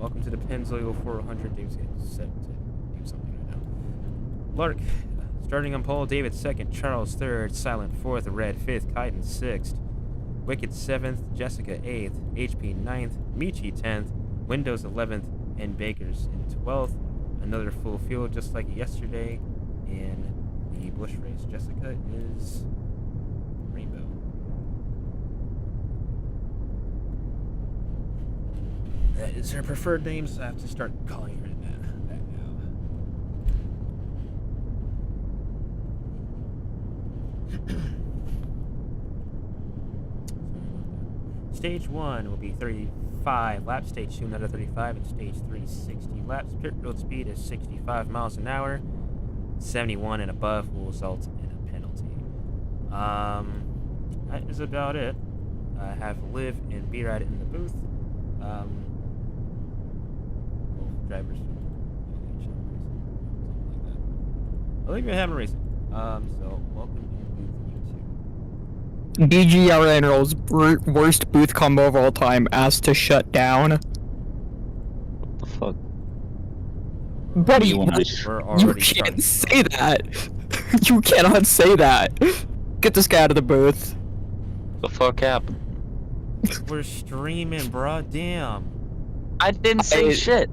Welcome to the Pennzoil 400. Dave's getting set to do something right now. Lark, starting on pole. David second. Charles third. Silent fourth. Red fifth. Kaiden sixth. Wicked seventh. Jessica eighth. HP ninth. Michi 10th. Windows 11th. And Baker's in 12th. Another full field just like yesterday in the Bush race. Jessica is Rainbow. That is her preferred name, so I have to start calling her that now. Stage 1 will be 35 laps, stage 2 another 35, and stage 3 60 laps. Pit road speed is 65 miles an hour. 71 and above will result in a penalty. That is about it. I have Liv and B-Ride in the booth. Drivers something like that. I think we're having racing. So welcome to YouTube. BGRNRL's worst booth combo of all time, asked to shut down. What the fuck? Buddy, you can't say that. You cannot say that. Get this guy out of the booth. The fuck happened? We're streaming, bro. Damn. I didn't say shit.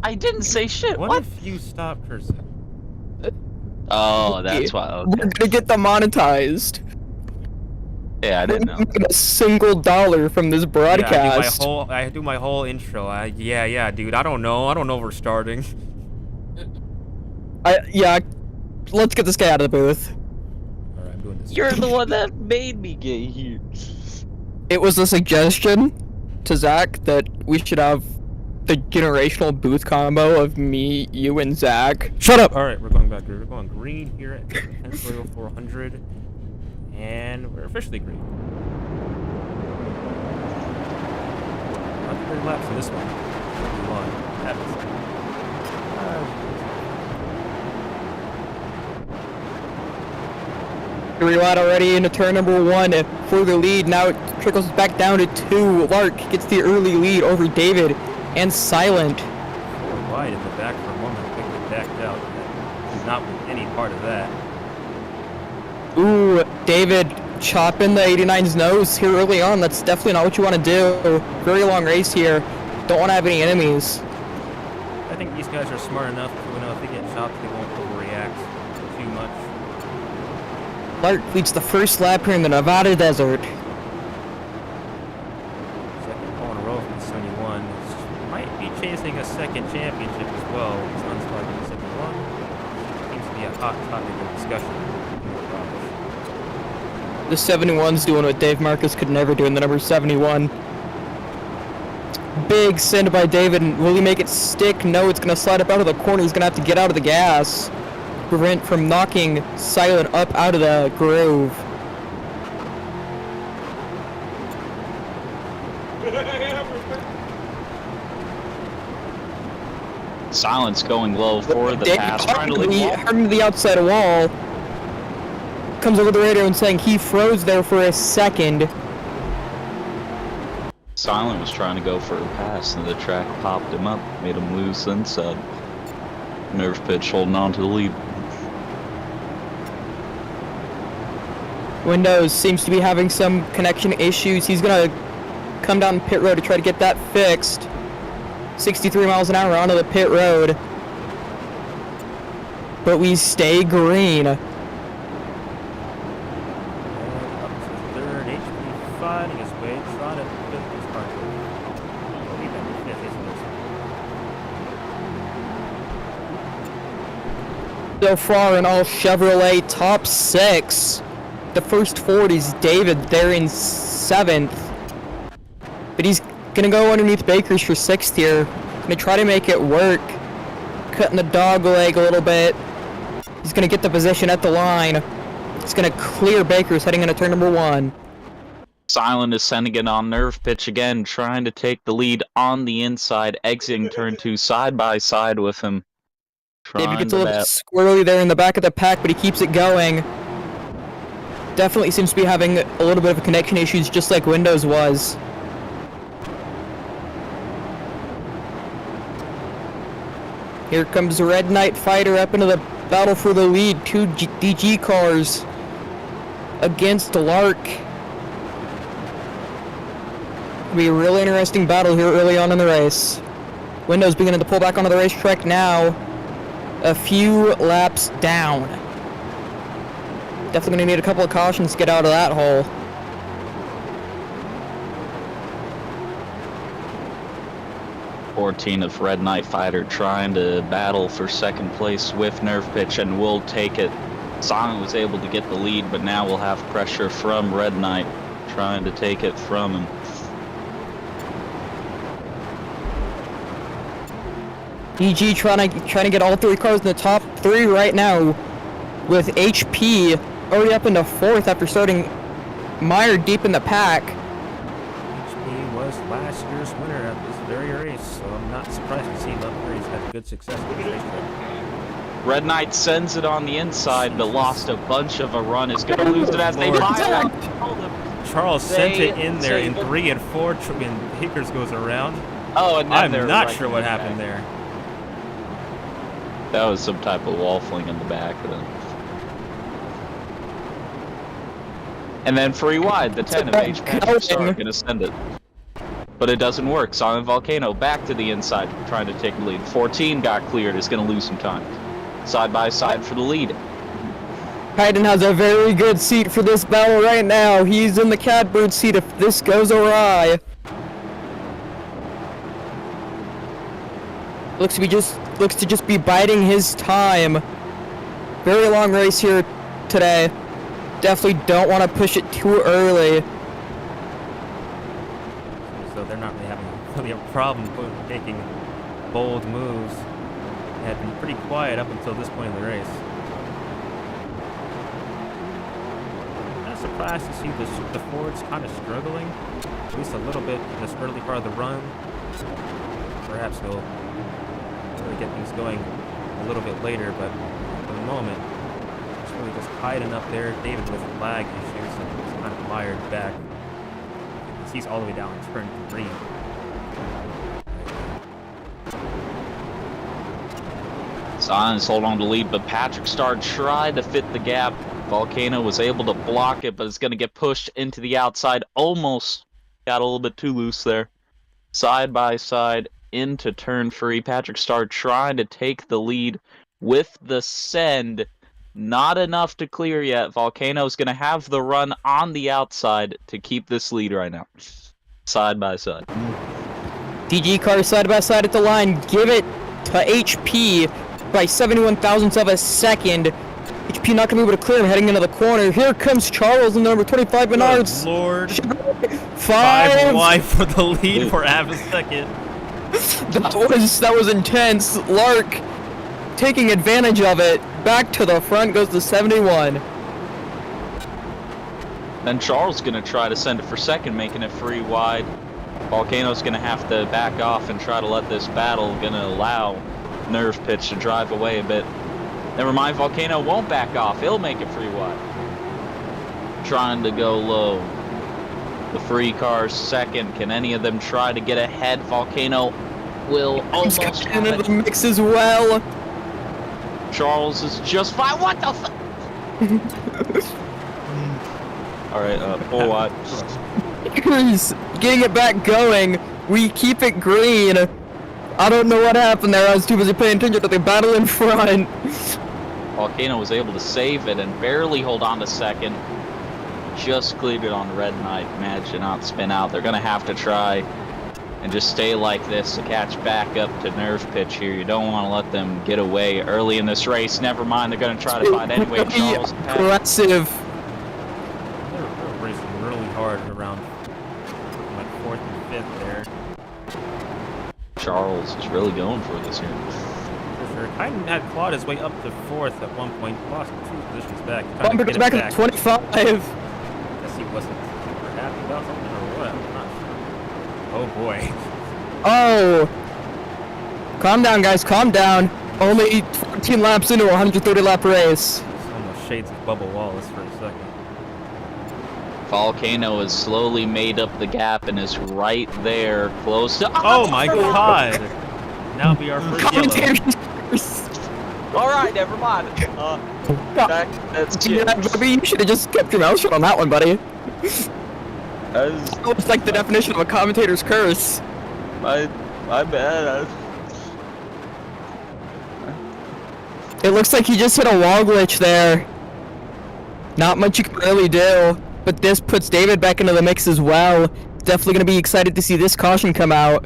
I didn't say shit. What if you stop cursing? Oh, that's why. Okay. We're gonna get demonetized. Yeah, I didn't know. We're not getting a single dollar from this broadcast. Yeah, I do my whole intro. Yeah, dude. I don't know if we're starting. Yeah. Let's get this guy out of the booth. Alright, I'm doing this. You're the one that made me get here. It was a suggestion to Zach that we should have the generational booth combo of me, you, and Zach. Shut up! Alright, we're going back. We're going green here at Pennzoil 400. And we're officially green. 100 laps in this one. 51. Three lad already into turn number 1 for the lead. Now it trickles back down to 2. Lark gets the early lead over David and Silent. Wide in the back for a moment, quickly backed out. Not with any part of that. Ooh, David chopping the 89's nose here early on. That's definitely not what you want to do. Very long race here. Don't want to have any enemies. I think these guys are smart enough to know if they get chopped, they won't overreact too much. Lark leads the first lap here in the Nevada desert. Second pole in a row from the 71. Might be chasing a second championship as well. He's on spot in the 71. Seems to be a hot topic of discussion. The 71's doing what Dave Marcus could never do in the number 71. Big send by David. Will he make it stick? No, it's going to slide up out of the corner. He's going to have to get out of the gas. Prevent from knocking Silent up out of the groove. Silent's going low for the pass. Hard to the outside wall. Comes over the radio and saying he froze there for a second. Silent was trying to go for a pass, and the track popped him up, made him lose inside. Nerve pitch holding on to the lead. Windows seems to be having some connection issues. He's gonna come down pit road to try to get that fixed. 63 miles an hour onto the pit road. But we stay green. Third, HP fighting his way, trying to put his car to So far in all Chevrolet top 6. The first 40's David there in 7th. But he's gonna go underneath Baker's for 6th here. Gonna try to make it work. Cutting the dog leg a little bit. He's gonna get the position at the line. He's gonna clear Baker's heading into turn number 1. Silent is sending it on nerve pitch again, trying to take the lead on the inside, exiting turn 2 side by side with him. David gets a little bit squirrely there in the back of the pack, but he keeps it going. Definitely seems to be having a little bit of connection issues, just like Windows was. Here comes the Red Knight fighter up into the battle for the lead. Two DG cars against Lark. It'll be a really interesting battle here early on in the race. Windows beginning to pull back onto the racetrack now. A few laps down. Definitely going to need a couple of cautions to get out of that hole. Of Red Knight Fighter trying to battle for second place with Nerve Pitch and will take it. Silent was able to get the lead, but now we'll have pressure from Red Knight trying to take it from him. DG trying to get all three cars in the top three right now, with HP already up into fourth after starting mired deep in the pack. HP was last year's winner at this very race, so I'm not surprised to see Love Race had good success with this racetrack. Red Knight sends it on the inside, but lost a bunch of a run. Is going to lose it as they fire. Charles sent it in there in 3 and 4 when Hickers goes around. Oh, and then I'm not sure what happened there. That was some type of wall fling in the back of them. And then free wide, the 10 of H. Patrick Star going to send it. But it doesn't work. Silent Volcano back to the inside, trying to take the lead. 14 got cleared, is going to lose some time. Side by side for the lead. Hayden has a very good seat for this battle right now. He's in the catbird seat if this goes awry. Looks to just be biding his time. Very long race here today. Definitely don't want to push it too early. So they're not really a problem taking bold moves. They had been pretty quiet up until this point in the race. I'm kind of surprised to see the Fords kind of struggling, at least a little bit in this early part of the run. Perhaps they'll really get things going a little bit later, but for the moment, it's really just hiding up there. David with lag issues and he's kind of mired back. He's all the way down turn 3. Silence hold on to lead, but Patrick Star tried to fit the gap. Volcano was able to block it, but it's going to get pushed into the outside. Almost got a little bit too loose there. Side by side into turn 3. Patrick Star trying to take the lead with the send. Not enough to clear yet. Volcano's going to have the run on the outside to keep this lead right now. Side by side. DG car side by side at the line. Give it to HP by 71 thousandths of a second. HP not going to be able to clear him heading into the corner. Here comes Charles in the number 25 Menards. Good Lord. 5 wide for the lead for half a second. That was intense. Lark taking advantage of it. Back to the front goes the 71. Then Charles going to try to send it for second, making it free wide. Volcano's going to have to back off and try to let this battle, going to allow Nerve Pitch to drive away a bit. Never mind, Volcano won't back off. He'll make it free wide. Trying to go low. The free car's second. Can any of them try to get ahead? Volcano will almost have into it. the mix as well. Charles is just fine. What the Alright, full wide. He's getting it back going. We keep it green. I don't know what happened there. I was too busy paying attention to the battle in front. Volcano was able to save it and barely hold on to second. Just cleared it on Red Knight. Managed to not spin out. They're going to have to try and just stay like this to catch back up to Nerve Pitch here. You don't want to let them get away early in this race. Never mind, they're going to try to fight anyway. Charles aggressive. They're racing really hard around like 4th and 5th there. Charles is really going for this here. For sure. Hyden had clawed his way up to 4th at one point, lost 2 positions back. Bumper goes back at 25. I guess he wasn't super happy about something or what, I'm not sure. Oh boy. Oh. Calm down, guys, calm down. Only 14 laps into a 130 lap race. It's almost shades of Bubba Wallace for a second. Volcano has slowly made up the gap and is right there, close to. Oh my god! Now be our first yellow. All right, never mind. That's Yeah, maybe you should have just kept your mouth shut on that one, buddy. It's like the definition of a commentator's curse. my bad. It looks like he just hit a wall glitch there. Not much you can really do, but this puts David back into the mix as well. Definitely going to be excited to see this caution come out.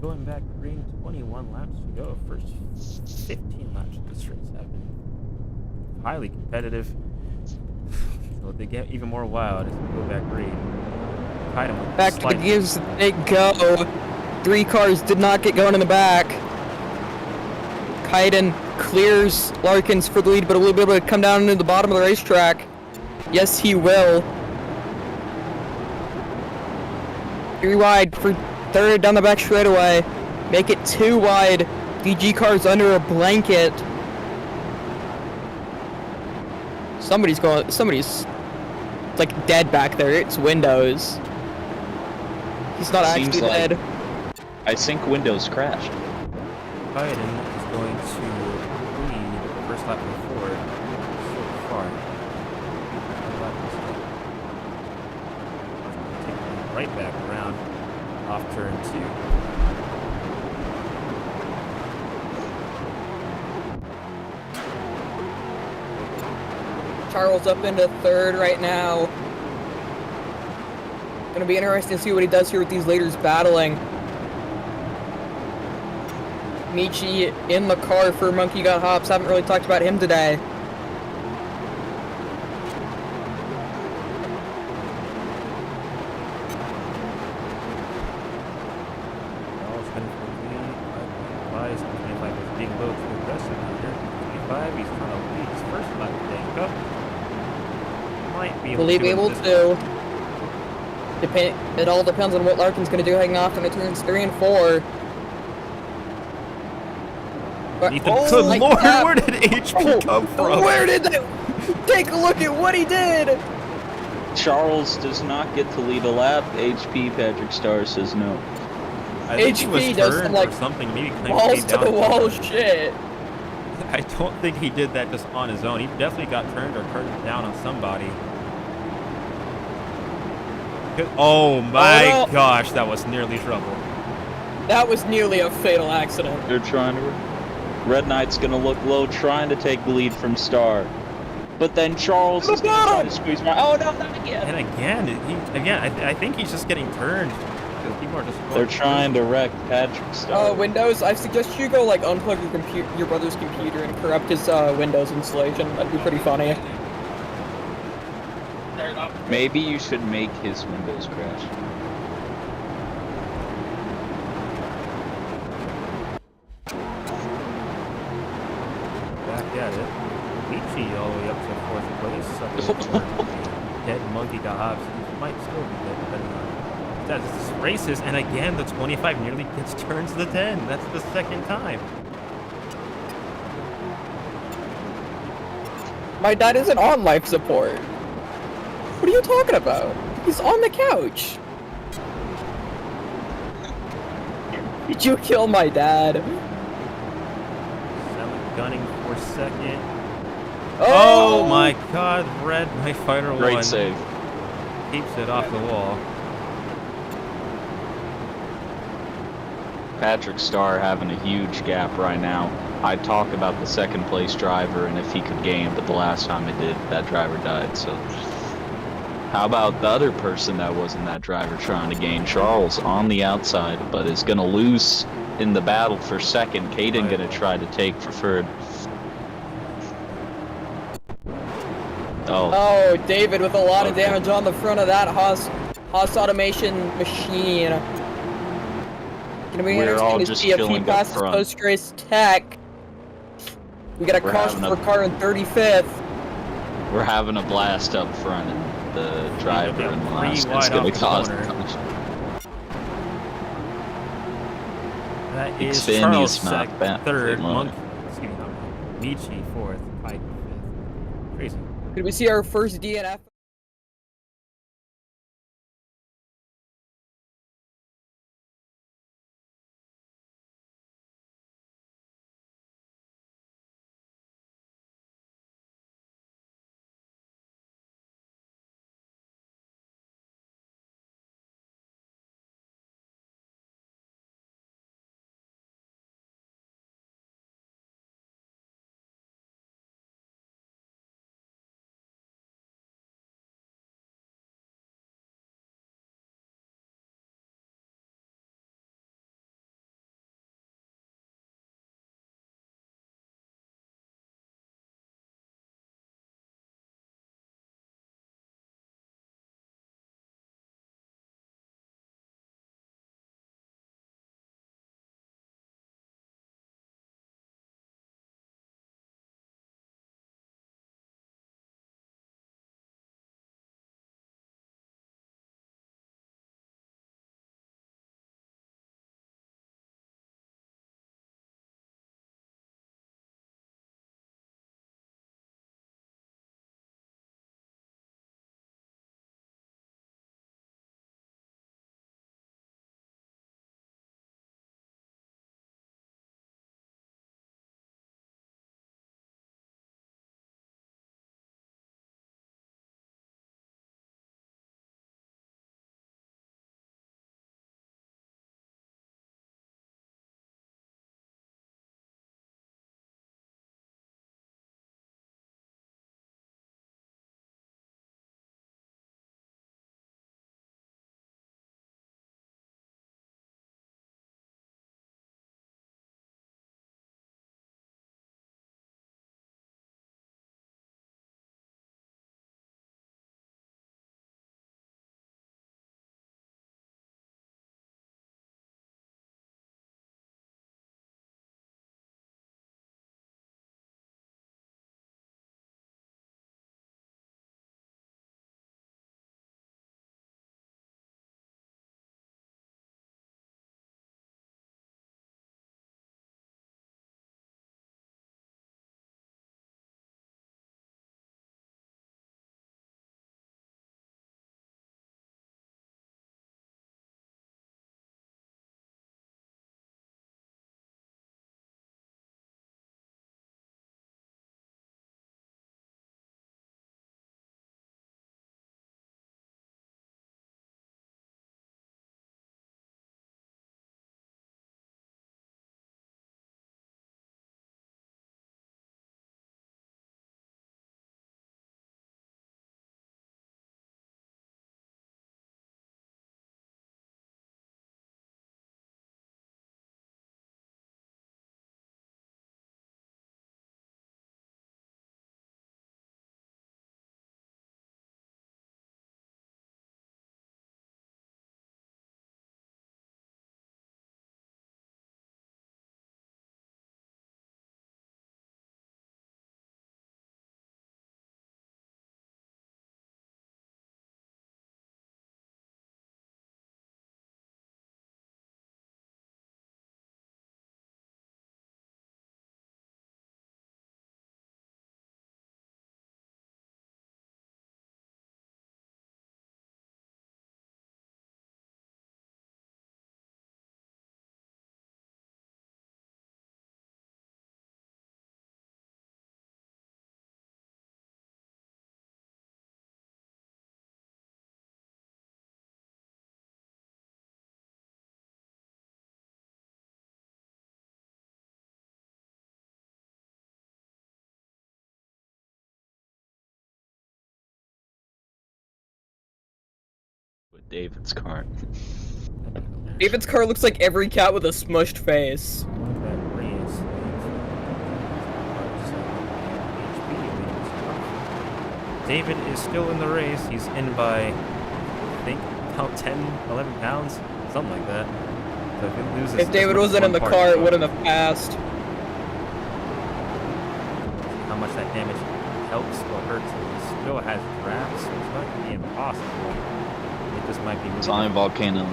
going back green, 21 laps to go. First 15 laps of this race have been highly competitive. So they get even more wild as we go back green. Back to the gears, they go. 3 cars did not get going in the back. Kaiden clears Larkins for the lead, but will he be able to come down into the bottom of the racetrack? Yes, he will. 3 wide for third down the back straightaway. Make it 2 wide. DG car's under a blanket. Somebody's like dead back there. It's Windows. He's not Seems actually like dead. I think Windows crashed. Biden is going to lead the first lap of Ford so far. Take him right back around off turn 2. Charles up into third right now. Gonna be interesting to see what he does here with these leaders battling. Michi in the car for Monkey Got Hops. Haven't really talked about him today. Charles heading for the lead. 25 is being a little too aggressive here. 25, he's trying to lead his first lap of the cup. Might be able Will he to be do able this to? It all depends on what Larkin's gonna do heading off into turns 3 and 4. But, Ethan, good like lord, that. where did HP come from? Where did they? Take a look at what he did! Charles does not get to lead a lap. HP Patrick Starr says no. I think he HP was does turned some, like, or something. Maybe came Balls to down the wall hard. shit. I don't think he did that just on his own. He definitely got turned or turned down on somebody. Oh my no. gosh, that was nearly trouble. That was nearly a fatal accident. They're trying to. Red Knight's gonna look low, trying to take the lead from Starr. But then Charles is gonna try to squeeze by. Oh no, not again! And again, I think he's just getting turned. Because people are just. They're trying to wreck Patrick Starr. Windows, I suggest you go, like, unplug your brother's computer and corrupt his, Windows installation. That'd be pretty funny. Maybe you should make his Windows crash. Back at it. Michi all the way up to 4th place. Dead Monkey Got Hops. He might still be dead, depending on. That's this races, and again, the 25 nearly gets turned to the 10. That's the second time. My dad isn't on life support. What are you talking about? He's on the couch. Did you kill my dad? Selling gunning for second. Oh, Oh my god, Red Knight Fighter 1. Great save. Keeps it off the wall. Patrick Starr having a huge gap right now. I talk about the second place driver and if he could gain, but the last time it did, that driver died. So how about the other person that wasn't that driver trying to gain? Charles on the outside, but is going to lose in the battle for second. Caden going to try to take for third. Oh, David with a lot of damage on the front of that Haas automation machine. Gonna be We're all interesting to just see if he chilling up passes front. post-race tech. We got a We're caution having for a- a car in 35th. We're having a blast up front. The driver in last Three is wide going off to the cause corner. collision. That is Xfinity Charles is not bad. third, Good Monk, excuse me, not Michi fourth, Pike fifth. Crazy. Could we see our first DNF? David's car. David's car looks like every cat with a smushed face. David is still in the race. He's in by, I think, about 10, 11 pounds, something like that. So if he loses, If David wasn't in the car, it wouldn't have passed. How much that damage helps or hurts him. He still has drafts, so it's not going to be impossible. It just might be. Silent Volcano,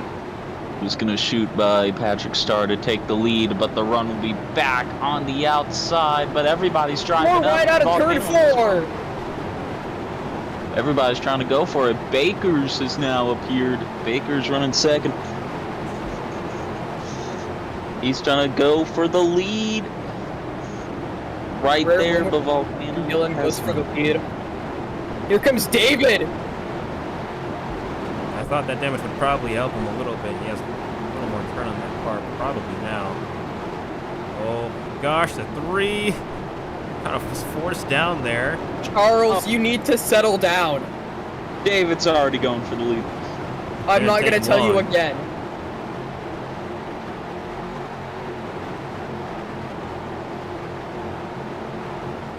who's going to shoot by Patrick Starr to take the lead, but the run will be back on the outside. But everybody's driving We're right out of turn 4. Everybody's trying to go for it. Bakers has now appeared. Bakers running second. He's trying to go for the lead. Right there, the Volcano. Dylan goes for the lead. Here comes David. I thought that damage would probably help him a little bit. He has a little more turn on that car probably now. Oh gosh, the 3 kind of was forced down there. Charles, you need to settle down. David's already going for the lead. I'm not gonna tell you again.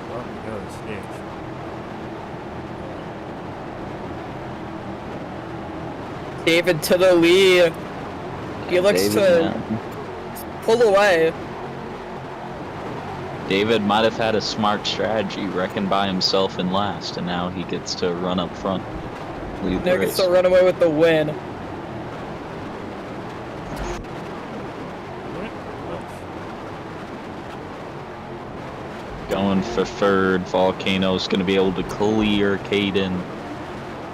Well, we go to the stage. David to the lead. He looks to pull away. David might have had a smart strategy, reckon by himself in last, and now he gets to run up front. Lead the Now race. gets to run away with the win. Going for third, Volcano's going to be able to clear Caden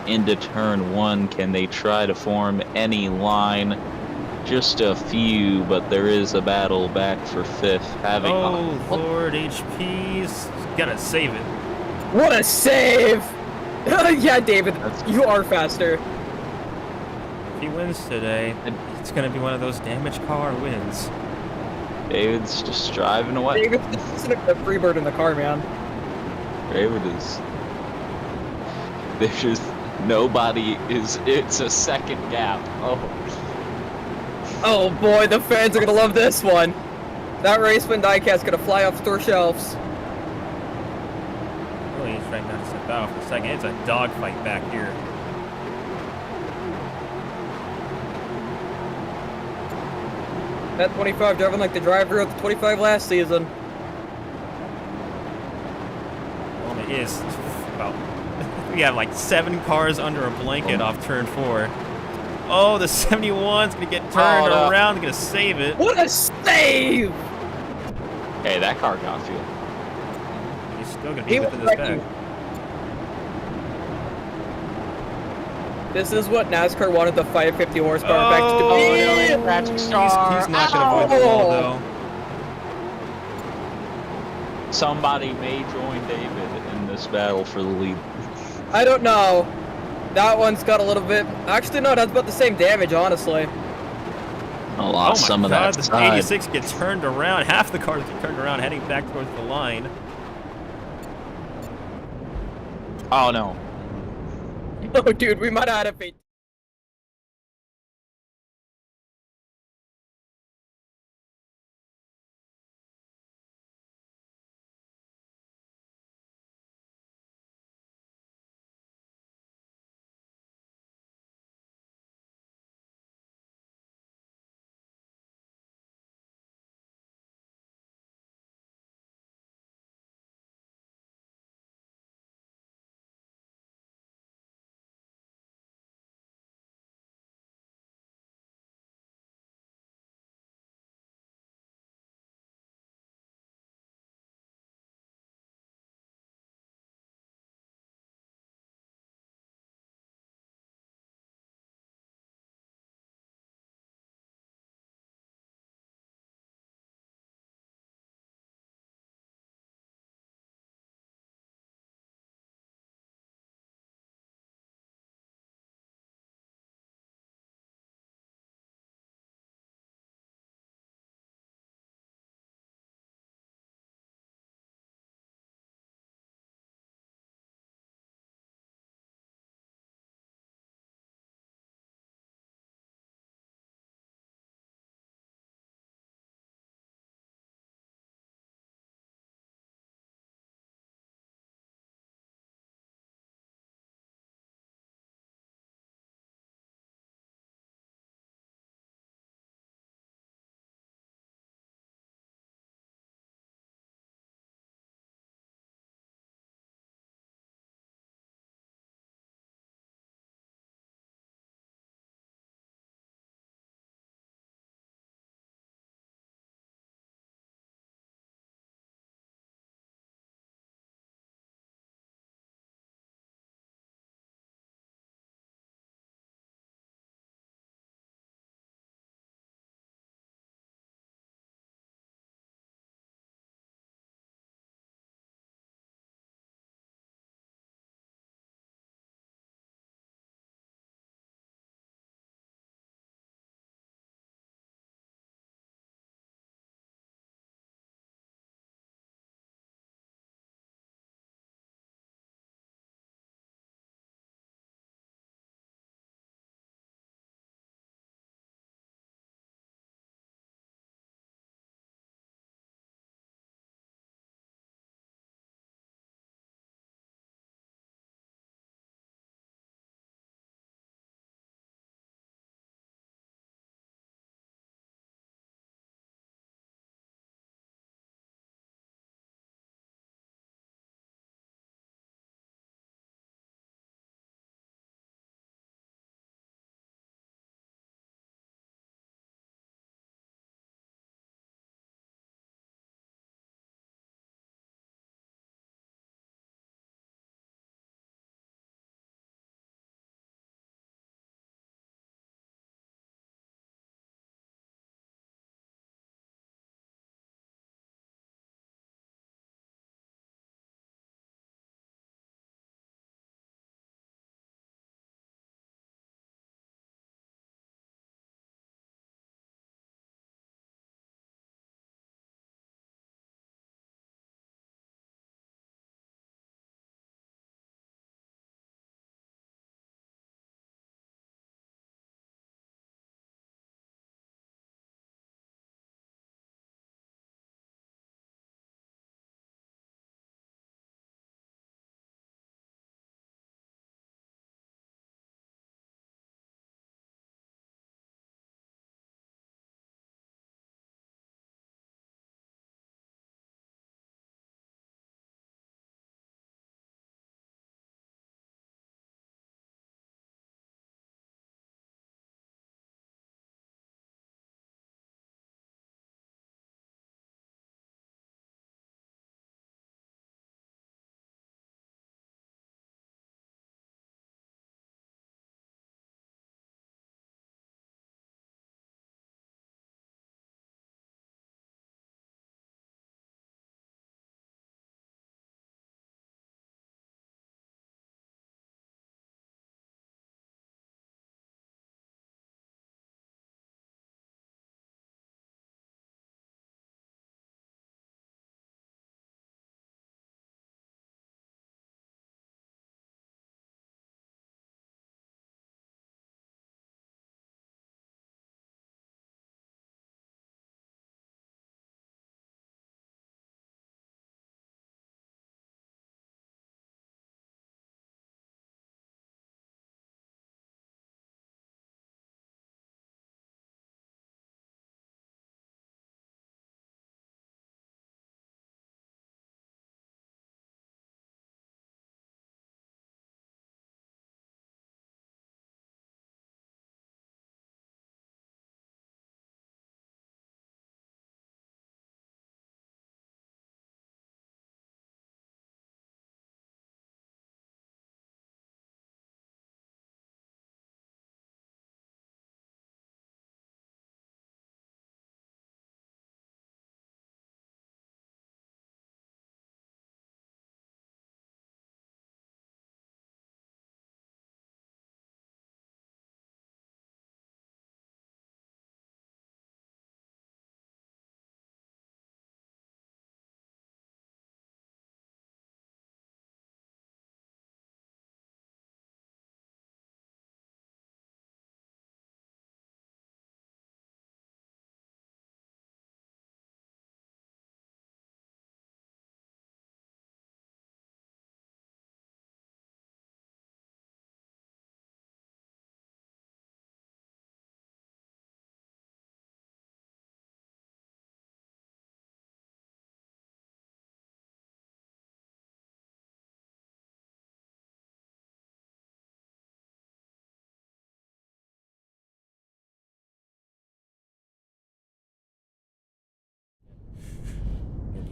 into turn 1. Can they try to form any line? Just a few, but there is a battle back for 5th. Having Lord, HP's gotta save it. What a save! Yeah, David, you are faster. If he wins today, it's gonna be one of those damaged car wins. David's just driving away. David's just a freebird in the car, man. David is. There's just nobody is. It's a second gap. Oh boy, the fans are gonna love this one. That Raceman diecast gonna fly off store shelves. Really, he's trying not to step out for a second. It's a dogfight back here. That 25 driving like the driver of the 25 last season. Well, it is about. We have like 7 cars under a blanket off turn 4. Oh, the 71's gonna get turned around, gonna save it. What a save! Hey, that car got fuel. He's still gonna be within this bag. This is what NASCAR wanted the 550 horsepower back to be. No, Patrick Starr. He's not gonna avoid the wall though. Somebody may join David in this battle for the lead. I don't know. That one's got a little bit. Actually, no, that's about the same damage, honestly. I lost some of that the side. 86 gets turned around. Half the cars get turned around, heading back towards the line. Oh no. Oh, dude, we might have had a fate.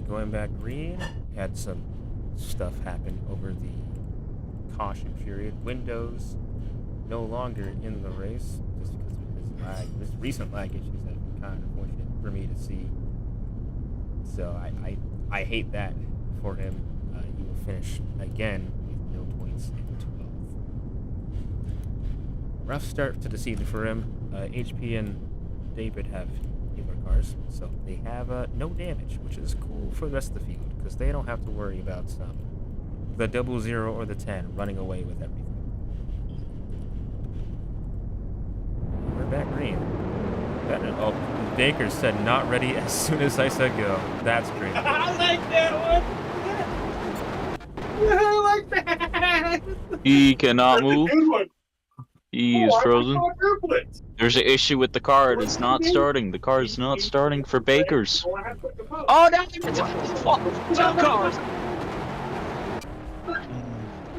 going back green. Had some stuff happen over the caution period. Windows no longer in the race just because of his lag. His recent lag issues have been kind of unfortunate for me to see. So I hate that for him. He will finish again with no points in 12th. Rough start to the season for him. HP and David have newer cars, so they have no damage, which is cool for the rest of the field because they don't have to worry about the 00 or the 10 running away with everything. We're back green. Oh, Baker said not ready as soon as I said go. That's great. I like that one. I like that. He cannot move. Good one. He is I frozen. like triplets. There's an issue with the car. It is not starting. The car is not starting for Baker's. Oh, no! It's two cars.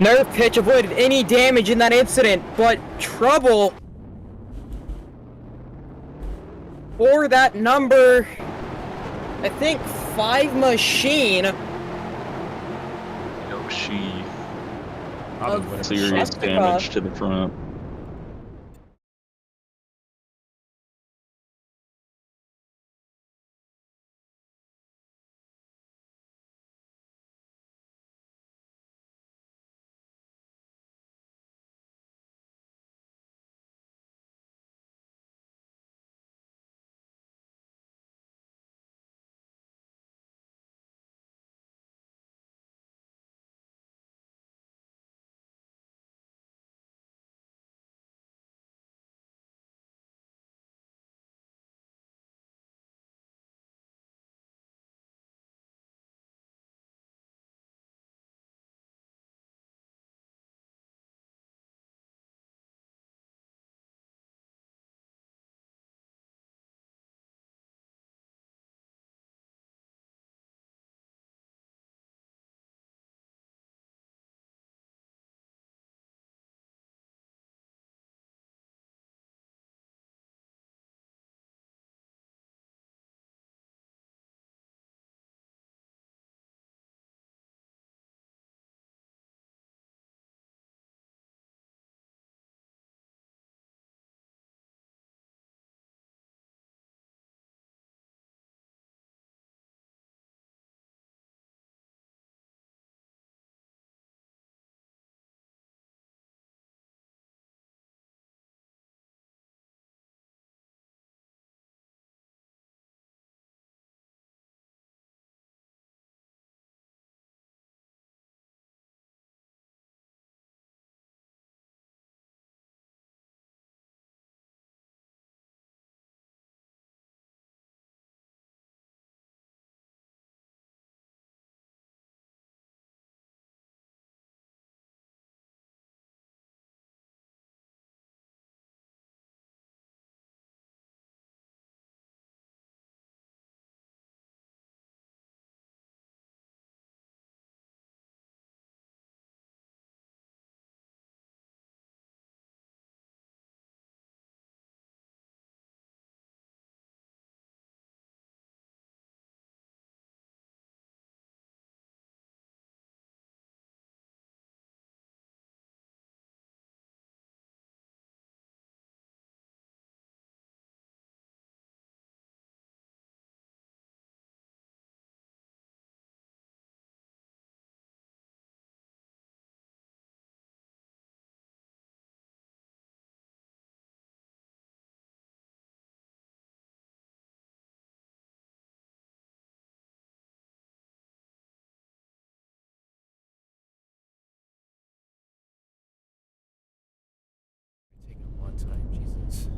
Nerve pitch avoided any damage in that incident, but trouble for that number, I think 5 machine. Yoshi. Of Serious damage to the front. Taking a long time, Jesus.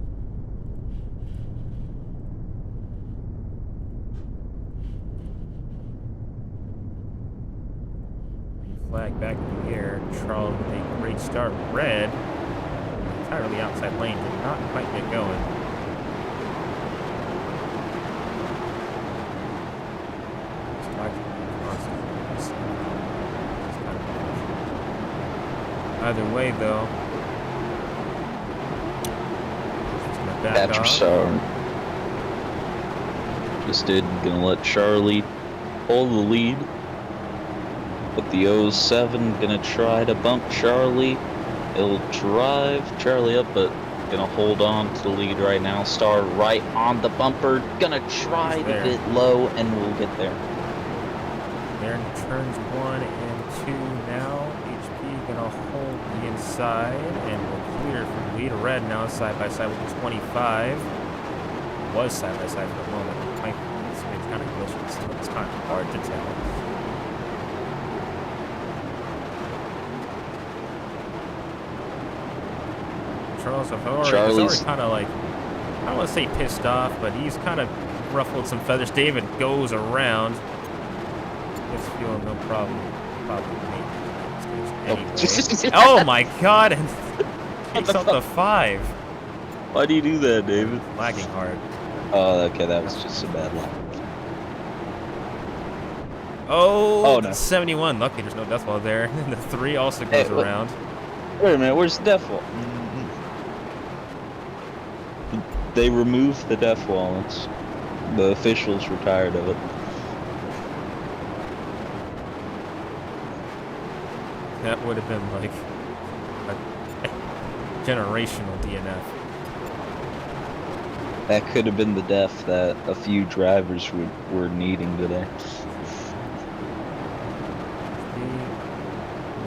Green flag back in the air. Charles with a great start. Red, entirely outside lane, did not quite get going. Either way, though, just gonna back Thatcher off. star. Just did. Gonna let Charlie pull the lead. But the 07 gonna try to bump Charlie. It'll drive Charlie up, but gonna hold on to the lead right now. Star right on the bumper. Gonna try to get low, and we'll get there. There in turns 1 and 2 now. HP gonna hold the inside and will clear from lead. Red now side by side with the 25. Was side by side for a moment. It's kind of glitchy. It's kind of hard to tell. Charles already kind of like, I don't want to say pissed off, but he's kind of ruffled some feathers. David goes around. Gets feeling no problem. Probably anyway. Oh my god! And takes out the 5. Why do you do that, David? Lagging hard. Oh, okay, that was just a bad lag. Oh, no. 71. Lucky there's no death wall there. And the 3 also goes around. Wait a minute, where's the death wall? They removed the death wall. The officials were tired of it. That would have been like a generational DNF. That could have been the death that a few drivers were needing today.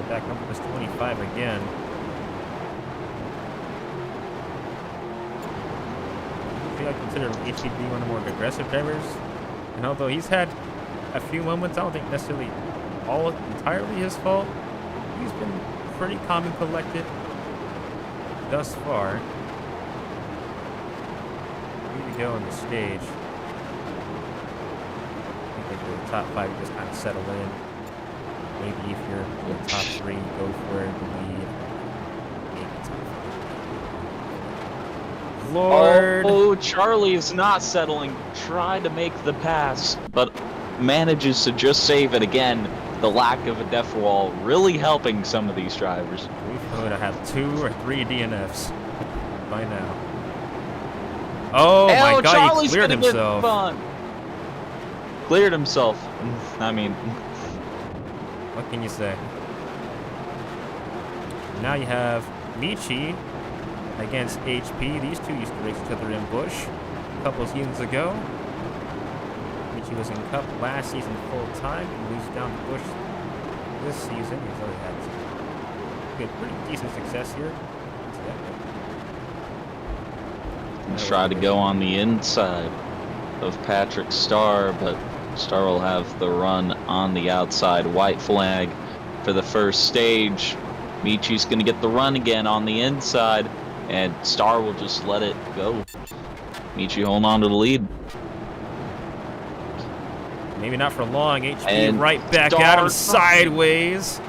Back up to 25 again. I consider HCB one of the more aggressive drivers, and although he's had a few moments, I don't think necessarily all entirely his fault. He's been pretty calm and collected thus far. Here we go on the stage. I think the top 5 you just kind of settle in. Maybe if you're in the top 3, go for it. Lead. Maybe top 5. Lord! Oh, Charlie's not settling. Try to make the pass, but manages to just save it again. The lack of a death wall really helping some of these drivers. We could have 2 or 3 DNFs by now. Oh my god, Charlie's he cleared gonna get himself. fun. Cleared himself. I mean, what can you say? Now you have Michi against HP. These two used to race each other in Busch a couple of seasons ago. Michi was in Cup last season full time. He moves down to Busch this season. He's already had good, pretty decent success here. try to go on the inside of Patrick Starr, but Starr will have the run on the outside. White flag for the first stage. Michi's going to get the run again on the inside, and Starr will just let it go. Michi holding on to the lead. Maybe not for long. HP And right back Starr at him sideways.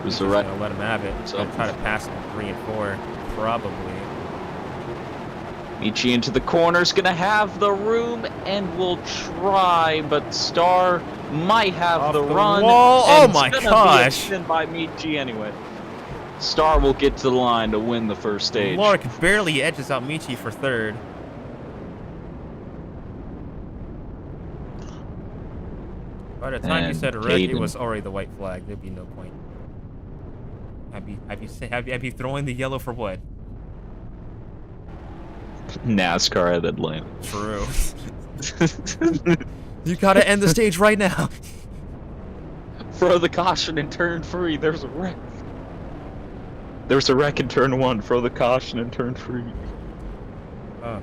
Was He's the right. gonna let him have it. So- Gonna try to pass him 3 and 4, probably. Michi into the corner's gonna have the room and will try, but Starr might have Off the the run. wall. Oh and it's my gonna gosh. Be by Michi anyway. Starr will get to the line to win the first stage. Lark barely edges out Michi for 3rd. By the time you And said red, it Caden. was already the white flag. There'd be no point. Have you thrown the yellow for what? NASCAR at Atlanta. True. You gotta end the stage right now. Throw the caution in turn 3. There's a wreck. There's a wreck in turn 1. Throw the caution in turn 3. Oh.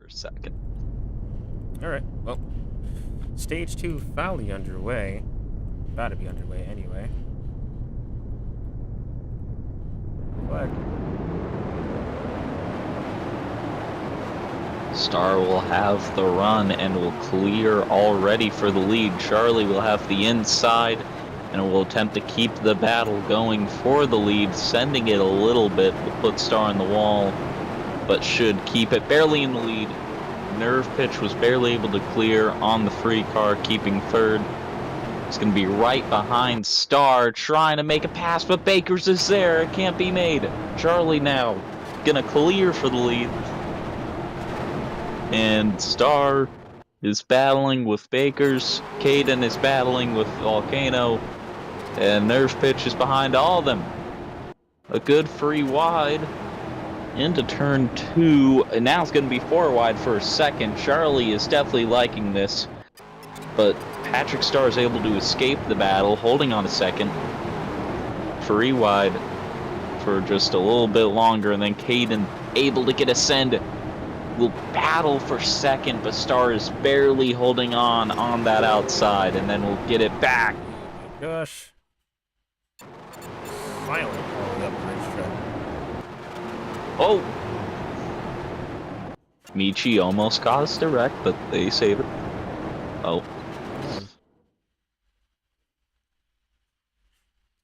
for second. All right. Well, stage 2 foully underway. About to be underway anyway. Flag. Star will have the run and will clear already for the lead. Charlie will have the inside and will attempt to keep the battle going for the lead, sending it a little bit to put Star on the wall, but should keep it barely in the lead. Nerve Pitch was barely able to clear on the free car, keeping third. It's going to be right behind Star, trying to make a pass, but Bakers is there. It can't be made. Charlie now going to clear for the lead. And Star is battling with Bakers. Caden is battling with Volcano. And Nerve Pitch is behind all of them. A good free wide into turn 2. And now it's going to be 4 wide for a second. Charlie is definitely liking this. But Patrick Star is able to escape the battle, holding on a second. Free wide for just a little bit longer. And then Caden able to get a send. Will battle for second, but Star is barely holding on that outside, and then we'll get it back. Oh my gosh. Silent all the way up the racetrack. Oh! Michi almost caused a wreck, but they save it. Oh.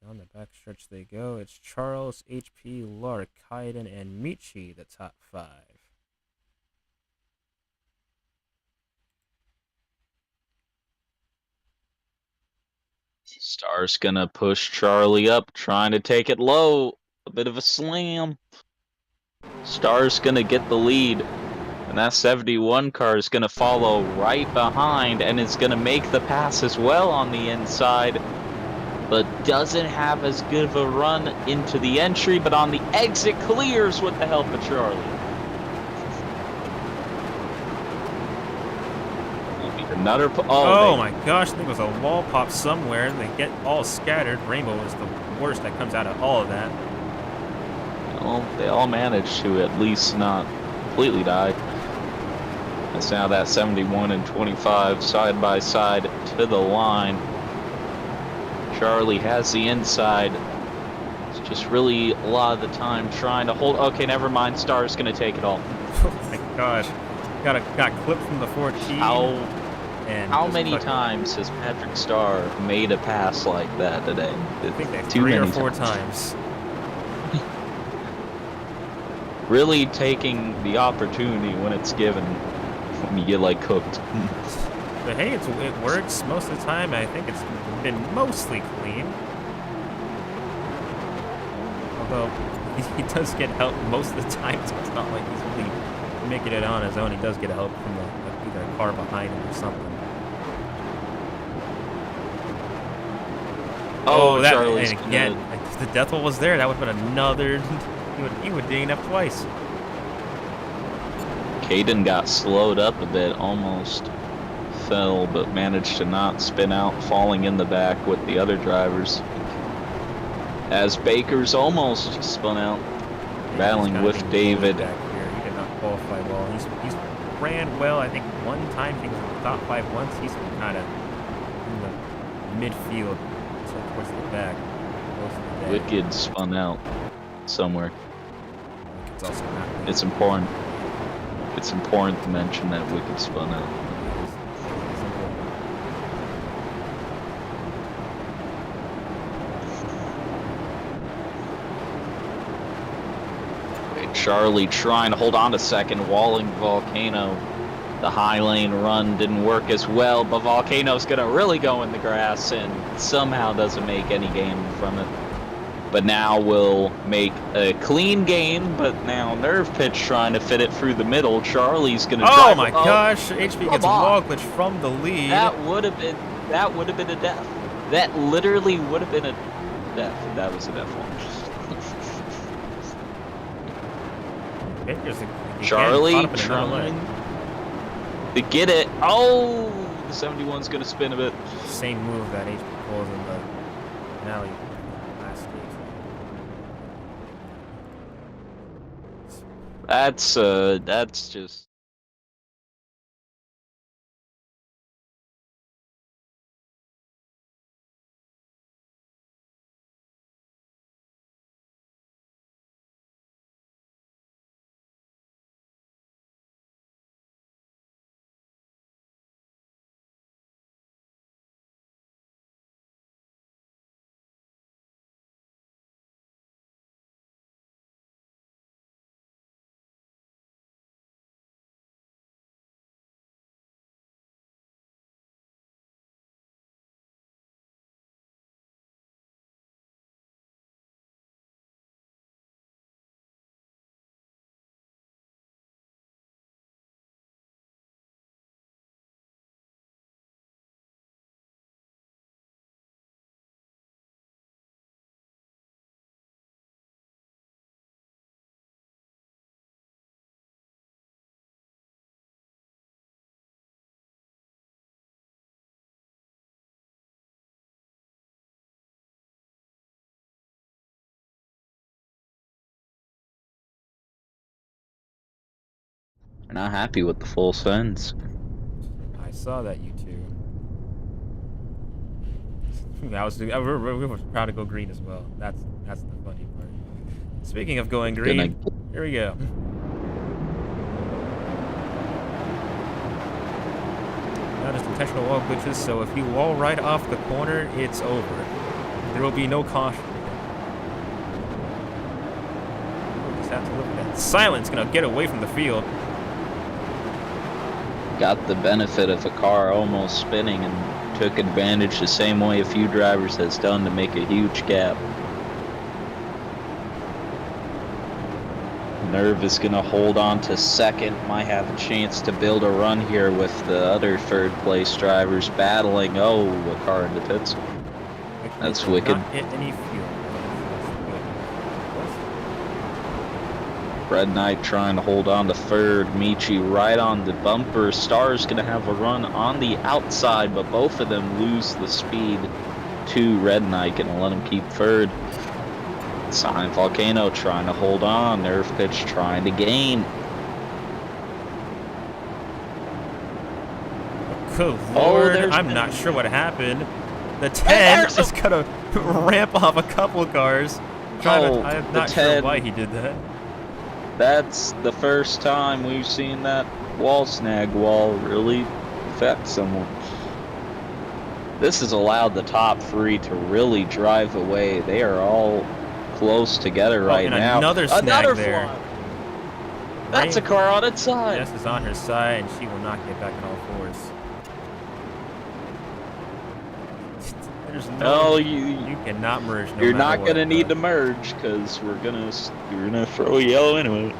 Down the back stretch they go. It's Charles, HP, Lark, Kaiden, and Michi, the top 5. Star's gonna push Charlie up, trying to take it low. A bit of a slam. Star's gonna get the lead. And that 71 car is gonna follow right behind and is gonna make the pass as well on the inside. But doesn't have as good of a run into the entry, but on the exit clears with the help of Charlie. Another oh my gosh, I think it was a wall pop somewhere. They get all scattered. Rainbow is the worst that comes out of all of that. Well, they all managed to at least not completely die. That's now that 71 and 25 side by side to the line. Charlie has the inside. It's just really a lot of the time trying to hold. Okay, never mind. Star's gonna take it all. Oh my gosh. Got clipped from the 14. How many times has Patrick Star made a pass like that today? I think they 3 or 4 times. Really taking the opportunity when it's given, when you get like cooked. But hey, it works most of the time. I think it's been mostly clean. Although he does get help most of the time. So it's not like he's really making it on his own. He does get help from either a car behind him or something. Oh, that Charlie's and again, if the death hole was there, that would have been another. he would DNF twice. Caden got slowed up a bit, almost fell, but managed to not spin out, falling in the back with the other drivers. As Baker's almost spun out, battling with David. Back here. He did not qualify well. He's ran well. I think one time he was in the top 5 once. He's been kind of in the midfield, so towards the back. Most of the day. Wicked spun out somewhere. Wicked's also not there. It's important. It's important to mention that Wicked spun out. Charlie trying to hold on to second, walling Volcano. The high lane run didn't work as well, but Volcano's gonna really go in the grass and somehow doesn't make any gain from it. But now will make a clean gain, but now Nerve Pitch trying to fit it through the middle. Charlie's gonna drive. Oh my gosh, HP gets wall glitch from the lead. That would have been a death. That literally would have been a death. That was a death one. Charlie trying to get it. Oh, the 71's gonna spin a bit. Same move that HP pulls in the finale last stage. That's just We're not happy with the full sends. I saw that, you two. We were proud to go green as well. That's the funny part. Speaking of going green, here we go. Now just intentional wall glitches, so if you wall right off the corner, it's over. There will be no caution. We'll just have to look at that. Silence gonna get away from the field. Got the benefit of a car almost spinning and took advantage the same way a few drivers has done to make a huge gap. Nerve is going to hold on to second. Might have a chance to build a run here with the other third place drivers battling. Oh, a car in the pits. That's wicked. Not hit any fuel. Red Knight trying to hold on to third. Michi right on the bumper. Star's going to have a run on the outside, but both of them lose the speed to Red Knight. Going to let him keep third. Silent Volcano trying to hold on. Nerve Pitch trying to gain. Good lord, I'm not sure what happened. The 10 is gonna ramp off a couple cars. I'm not sure why he did that. That's the first time we've seen that wall snag wall really affect someone. This has allowed the top three to really drive away. They are all close together right now. Another snag there. Fly. That's a car on its side. Jess is on her side, and she will not get back on all fours. There's no, you cannot merge. You're not gonna need to merge because we're gonna throw a yellow anyway.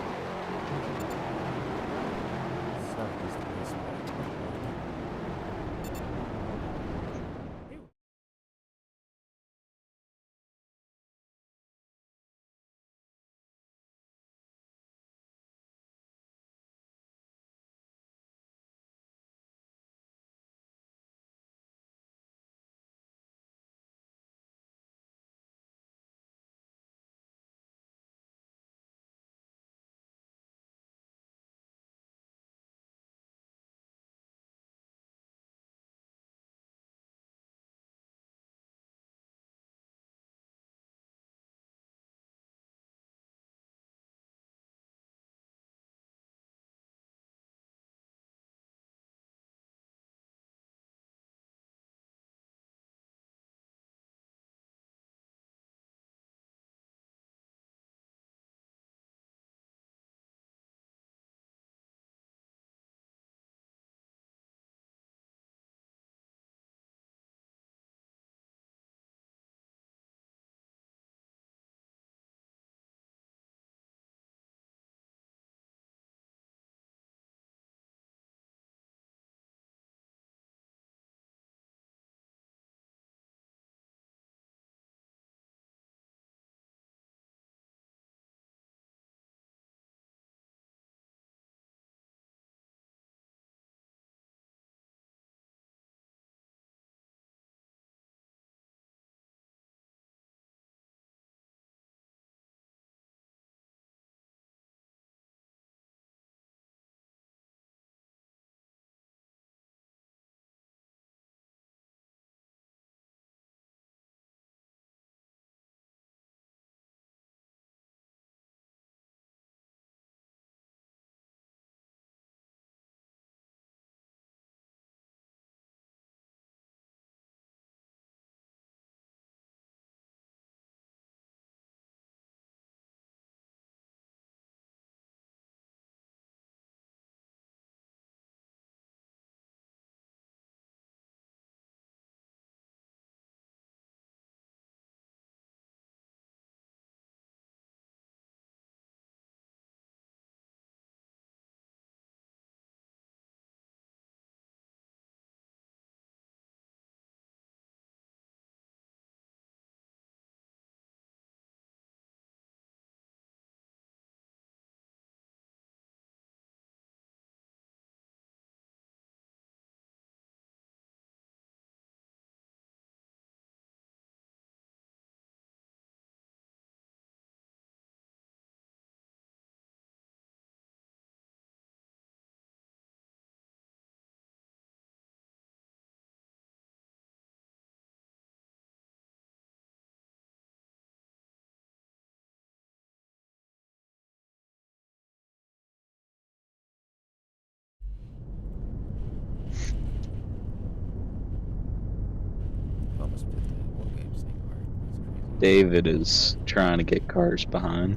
just put the whole game staying hard. That's crazy. David is trying to get cars behind.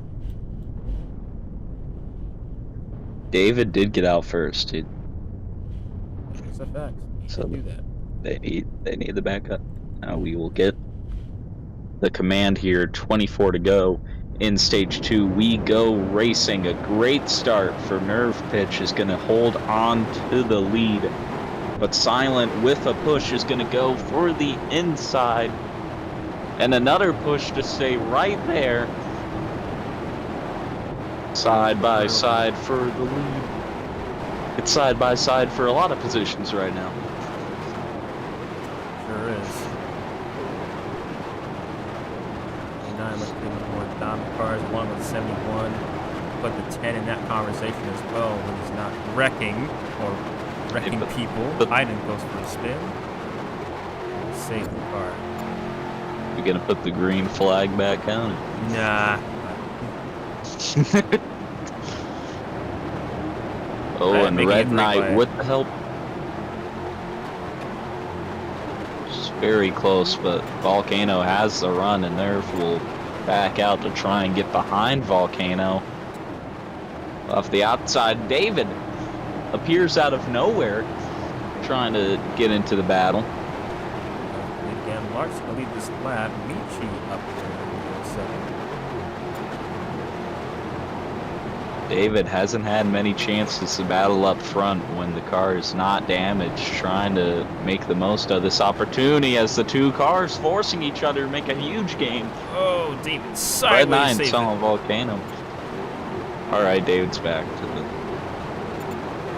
David did get out first, dude. It's a fact. You So should do that. they need the backup. Now we will get the command here. 24 to go in stage 2. We go racing. A great start for Nerve Pitch is going to hold on to the lead, but Silent with a push is going to go for the inside, and another push to stay right there. Side by side for the lead. It's side by side for a lot of positions right now. Sure is. 89 looks to be one of the more dominant cars, along with 71. Put the 10 in that conversation as well when he's not wrecking or wrecking people. Iden goes for a spin. Save the car. You're gonna put the green flag back on? Nah. Oh, and Red Knight with the help. It's very close, but Volcano has the run, and Nerf will back out to try and get behind Volcano. Off the outside, David appears out of nowhere, trying to get into the battle. Again, Lark's going to lead this lap. Michi up there in second. David hasn't had many chances to battle up front when the car is not damaged, trying to make the most of this opportunity as the two cars forcing each other to make a huge gain. Oh, David sideways. Red 9 saw Volcano. Alright, David's back to the...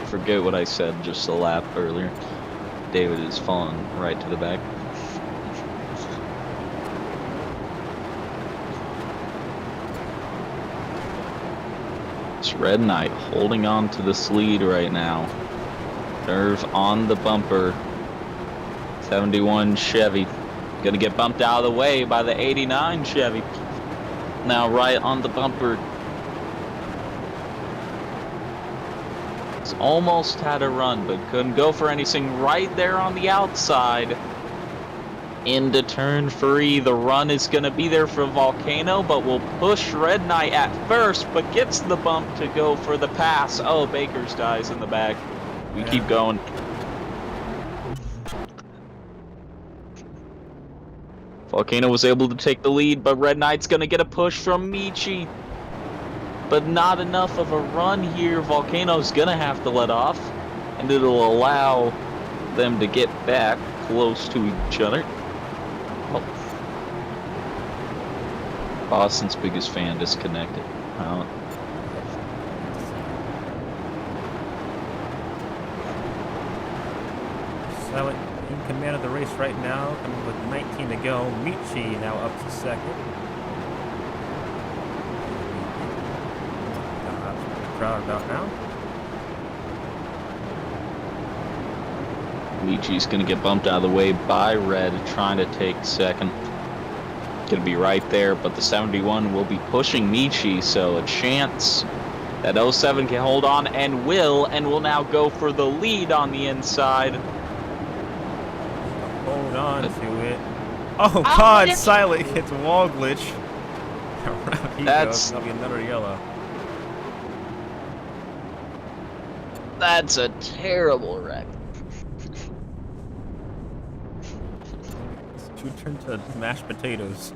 Forget what I said just a lap earlier. David is falling right to the back. It's Red Knight holding on to this lead right now. Nerve on the bumper. 71 Chevy. Gonna get bumped out of the way by the 89 Chevy. Now right on the bumper. It's almost had a run, but couldn't go for anything right there on the outside. Into turn 3, the run is going to be there for Volcano, but will push Red Knight at first, but gets the bump to go for the pass. Oh, Baker's dies in the back. We keep going. Volcano was able to take the lead, but Red Knight's going to get a push from Michi. But not enough of a run here. Volcano's going to have to let off, and it'll allow them to get back close to each other. Boston's biggest fan disconnected. Silent in command of the race right now, coming with 19 to go. Michi now up to second. Crowd about now. Michi's gonna get bumped out of the way by Red, trying to take second. Gonna be right there, but the 71 will be pushing Michi, so a chance that 07 can hold on and will now go for the lead on the inside. Hold on to it. Oh God, Silent hits wall glitch. Around he goes. That'll be another yellow. That's a terrible wreck. Two turned to mashed potatoes.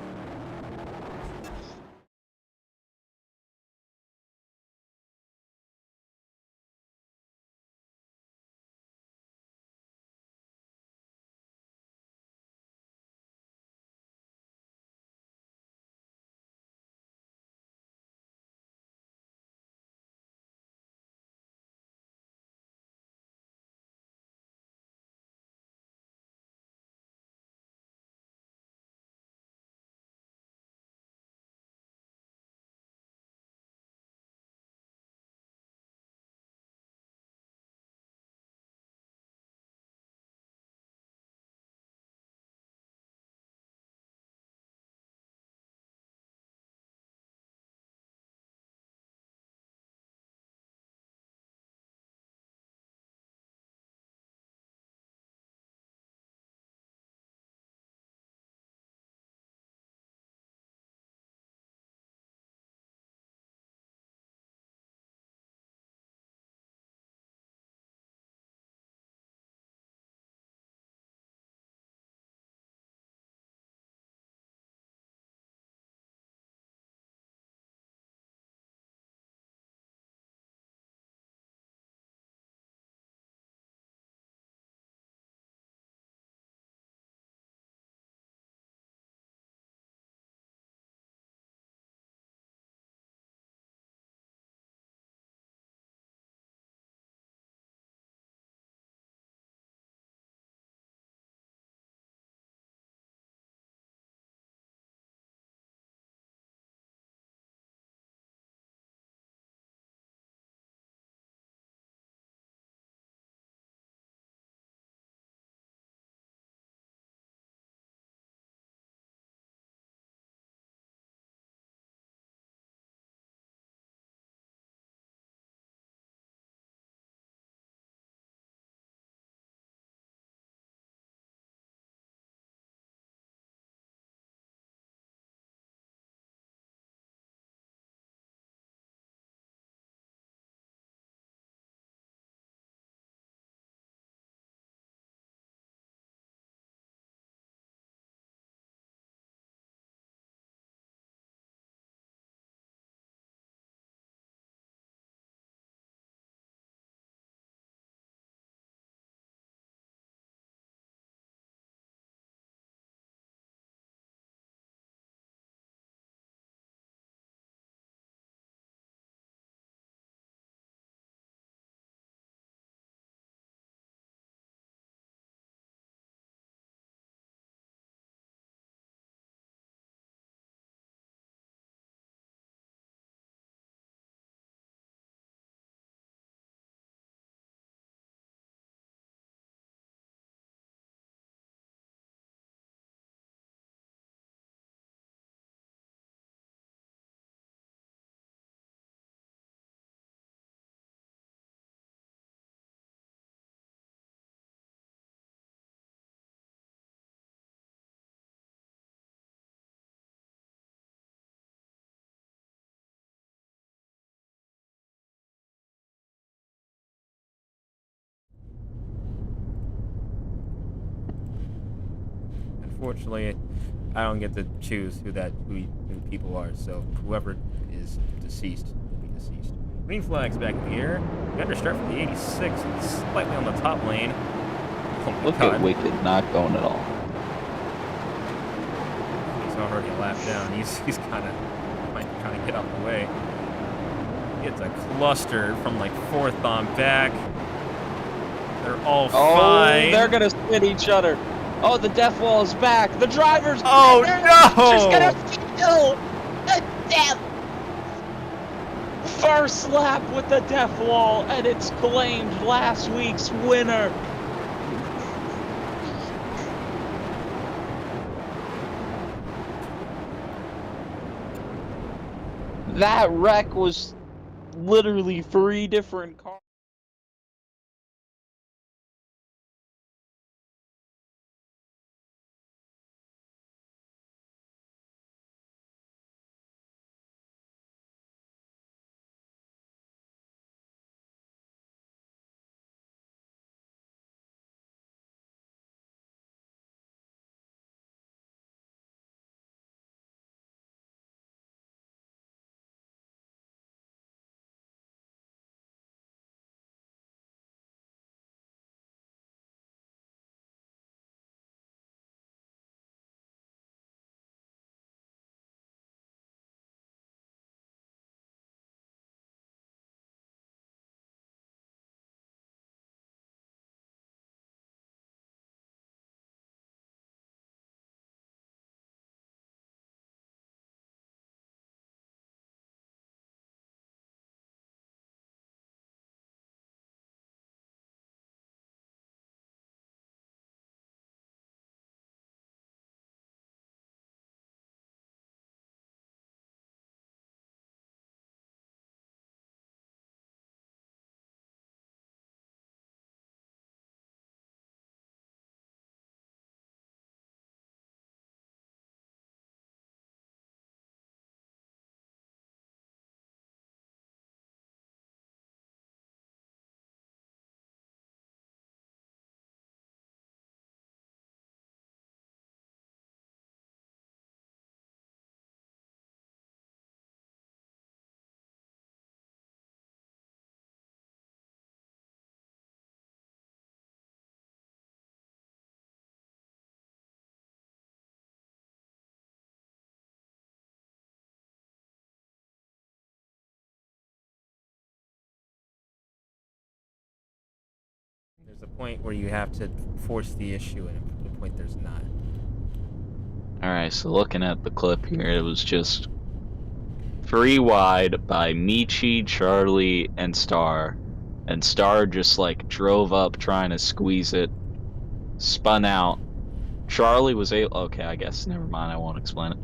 unfortunately, I don't get to choose who people are. So whoever is deceased will be deceased. Green flag's back in the air. We understart from the 86, and slightly on the top lane. Oh my Look God. at Wicked not going at all. He's already a lap down. He's kind of trying to get out of the way. It's a cluster from like 4th on back. They're all fine. They're gonna spin each other. Oh, the death wall is back. The driver's Oh She's no! gonna feel the death. First lap with the death wall, and it's claimed last week's winner. That wreck was literally 3 different cars. There's a point where you have to force the issue, and at a point there's not. Alright, so looking at the clip here, it was just 3 wide by Michi, Charlie, and Star. And Star just like drove up trying to squeeze it, spun out. Charlie was able. Okay, I guess. Never mind, I won't explain it.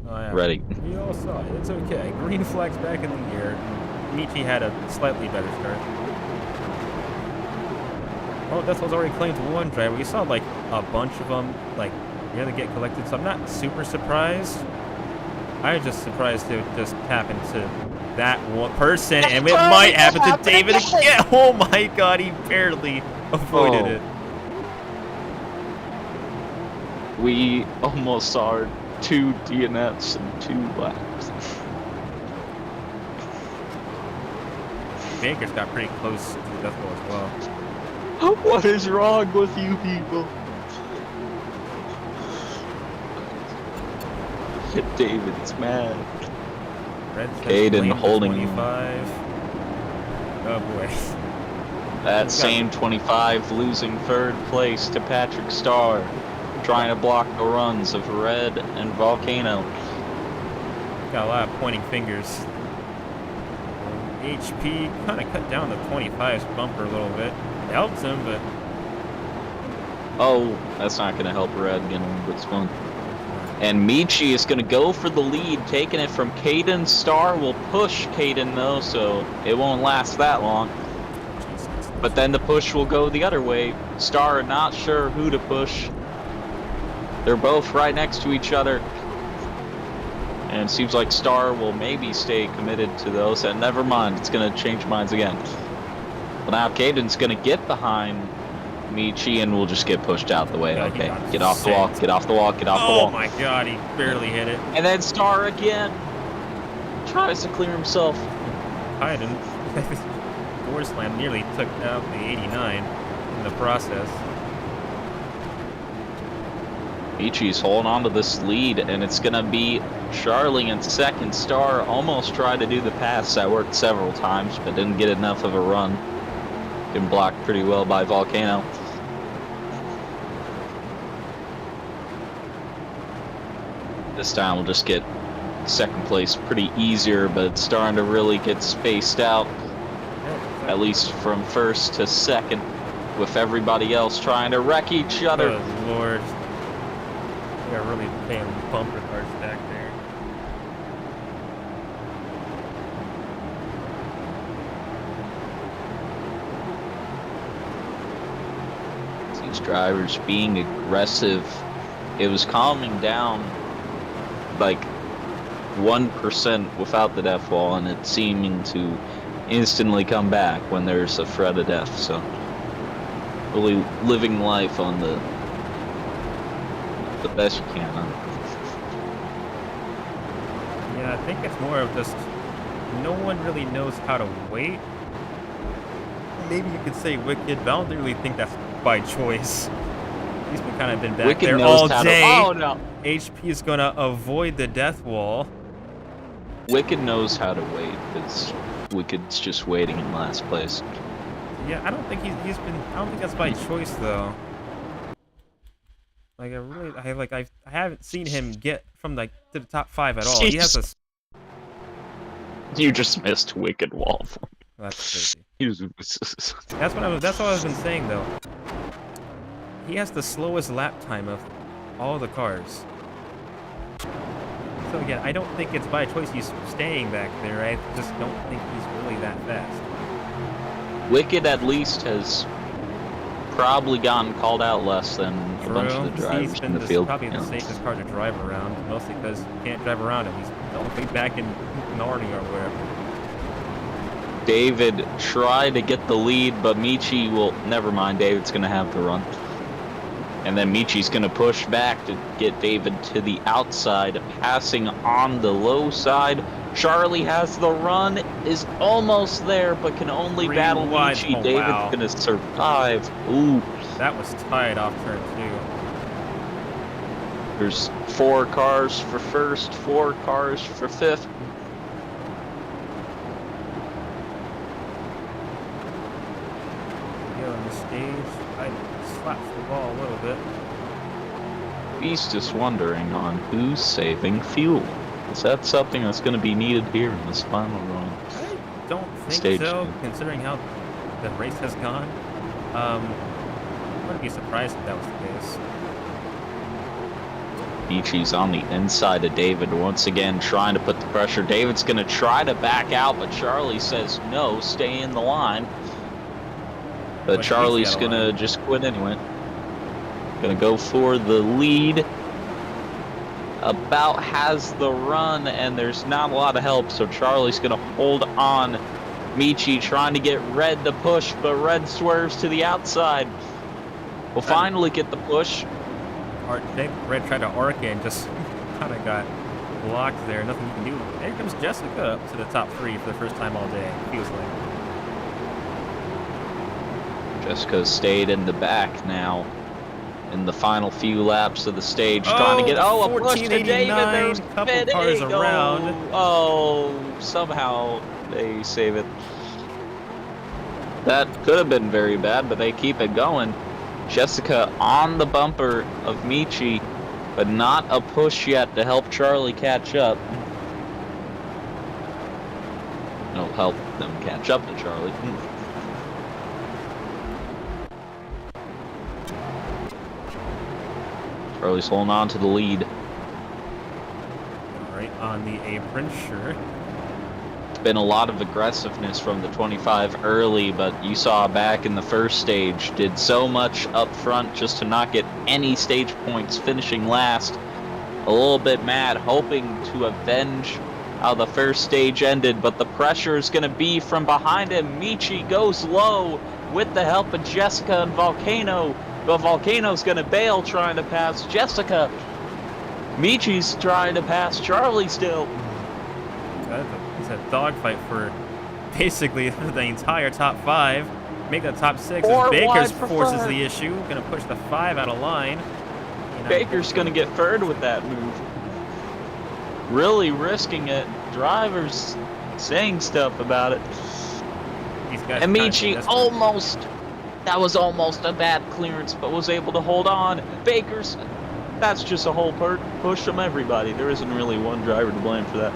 Oh, yeah. Ready. We all saw it. It's okay. Green flag's back in the air. Michi had a slightly better start. Oh, Death was already claimed 1 driver. We saw like a bunch of them like nearly get collected, so I'm not super surprised. I'm just surprised it just happened to that one person, and it might happen to David again. Oh my God, he barely avoided it. We almost saw 2 DNFs in 2 laps. Baker's got pretty close to the death wall as well. What is wrong with you people? David's mad. Caden holding 25. Oh boy. That same 25 losing 3rd place to Patrick Starr, trying to block the runs of Red and Volcano. Got a lot of pointing fingers. HP kind of cut down the 25's bumper a little bit. It helps him, but... Oh, that's not going to help Red get a little bit spun. And Michi is going to go for the lead, taking it from Caden. Star will push Caden, though, so it won't last that long. But then the push will go the other way. Star not sure who to push. They're both right next to each other. And it seems like Star will maybe stay committed to those. And never mind, it's going to change minds again. But now Caden's going to get behind Michi, and we'll just get pushed out the way. Yeah, he Okay, got get off the wall, sent. get off the wall, get off the Oh wall. my god, he barely hit it. And then Star again. Tries to clear himself. Hayden, door slam nearly took out the 89 in the process. Michi's holding on to this lead, and it's going to be Charlie in second. Star almost tried to do the pass. That worked several times, but didn't get enough of a run. Been blocked pretty well by Volcano. This time we'll just get second place pretty easier, but it's starting to really get spaced out, at least from first to second, with everybody else trying to wreck each other. Good lord. We are really paying bumper cars back there. These drivers being aggressive. It was calming down like 1% without the death wall, and it's seeming to instantly come back when there's a threat of death. So really living life on the best you can. Huh? Yeah, I think it's more of just no one really knows how to wait. Maybe you could say Wicked, but I don't really think that's by choice. He's been kind of been back Wicked there knows all how day. to. Oh no! HP is gonna avoid the death wall. Wicked knows how to wait, because Wicked's just waiting in last place. Yeah, I don't think he's been. I don't think that's by choice though. Like I haven't seen him get from like to the top 5 at all. He has a. You just missed Wicked Wall. That's crazy. He was. That's what I've been saying though. He has the slowest lap time of all the cars. So again, I don't think it's by choice he's staying back there. I just don't think he's really that fast. Wicked at least has probably gotten called out less than a bunch of the drivers He's been in the field. probably Yeah. the safest car to drive around, mostly because you can't drive around him. He's all the way back in Narnia or wherever. David tried to get the lead, but Michi will. Never mind, David's going to have the run. And then Michi's going to push back to get David to the outside, passing on the low side. Charlie has the run, is almost there, but can only battle wide. Michi. Oh, David's wow. going to survive. Ooh. That was tied off turn 2. There's 4 cars for first, 4 cars for fifth. Yeah, on the stage, I slapped the ball a little bit. He's just wondering on who's saving fuel. Is that something that's going to be needed here in this final run? I don't think Stage so, 2. considering how the race has gone. I wouldn't be surprised if that was the case. Michi's on the inside of David once again, trying to put the pressure. David's going to try to back out, but Charlie says no, stay in the line. But Charlie's going to just quit anyway. Going to go for the lead. About has the run, and there's not a lot of help, so Charlie's going to hold on. Michi trying to get Red to push, but Red swerves to the outside. We'll finally get the push. Red tried to arc and just kind of got blocked there. Nothing you can do. Here comes Jessica up to the top 3 for the first time all day, it feels like. Jessica stayed in the back now in the final few laps of the stage, trying to get a push to David. There's couple cars around. Oh, somehow they save it. That could have been very bad, but they keep it going. Jessica on the bumper of Michi, but not a push yet to help Charlie catch up. It'll help them catch up to Charlie. Charlie's holding on to the lead. Right on the apron, sure. Been a lot of aggressiveness from the 25 early, but you saw back in the first stage, did so much up front just to not get any stage points, finishing last. A little bit mad, hoping to avenge how the first stage ended, but the pressure is going to be from behind him. Michi goes low, with the help of Jessica and Volcano. But Volcano's gonna bail trying to pass Jessica. Michi's trying to pass Charlie still. It's a dogfight for basically the entire top 5. Make the top 6 Four as Baker's wide for forces third. the issue. Gonna push the 5 out of line. Baker's gonna get third with that move. Really risking it. Drivers saying stuff about it. These guys And kinda Michi desperate. almost, that was almost a bad clearance, but was able to hold on. Baker's, that's just a whole push from everybody. There isn't really one driver to blame for that.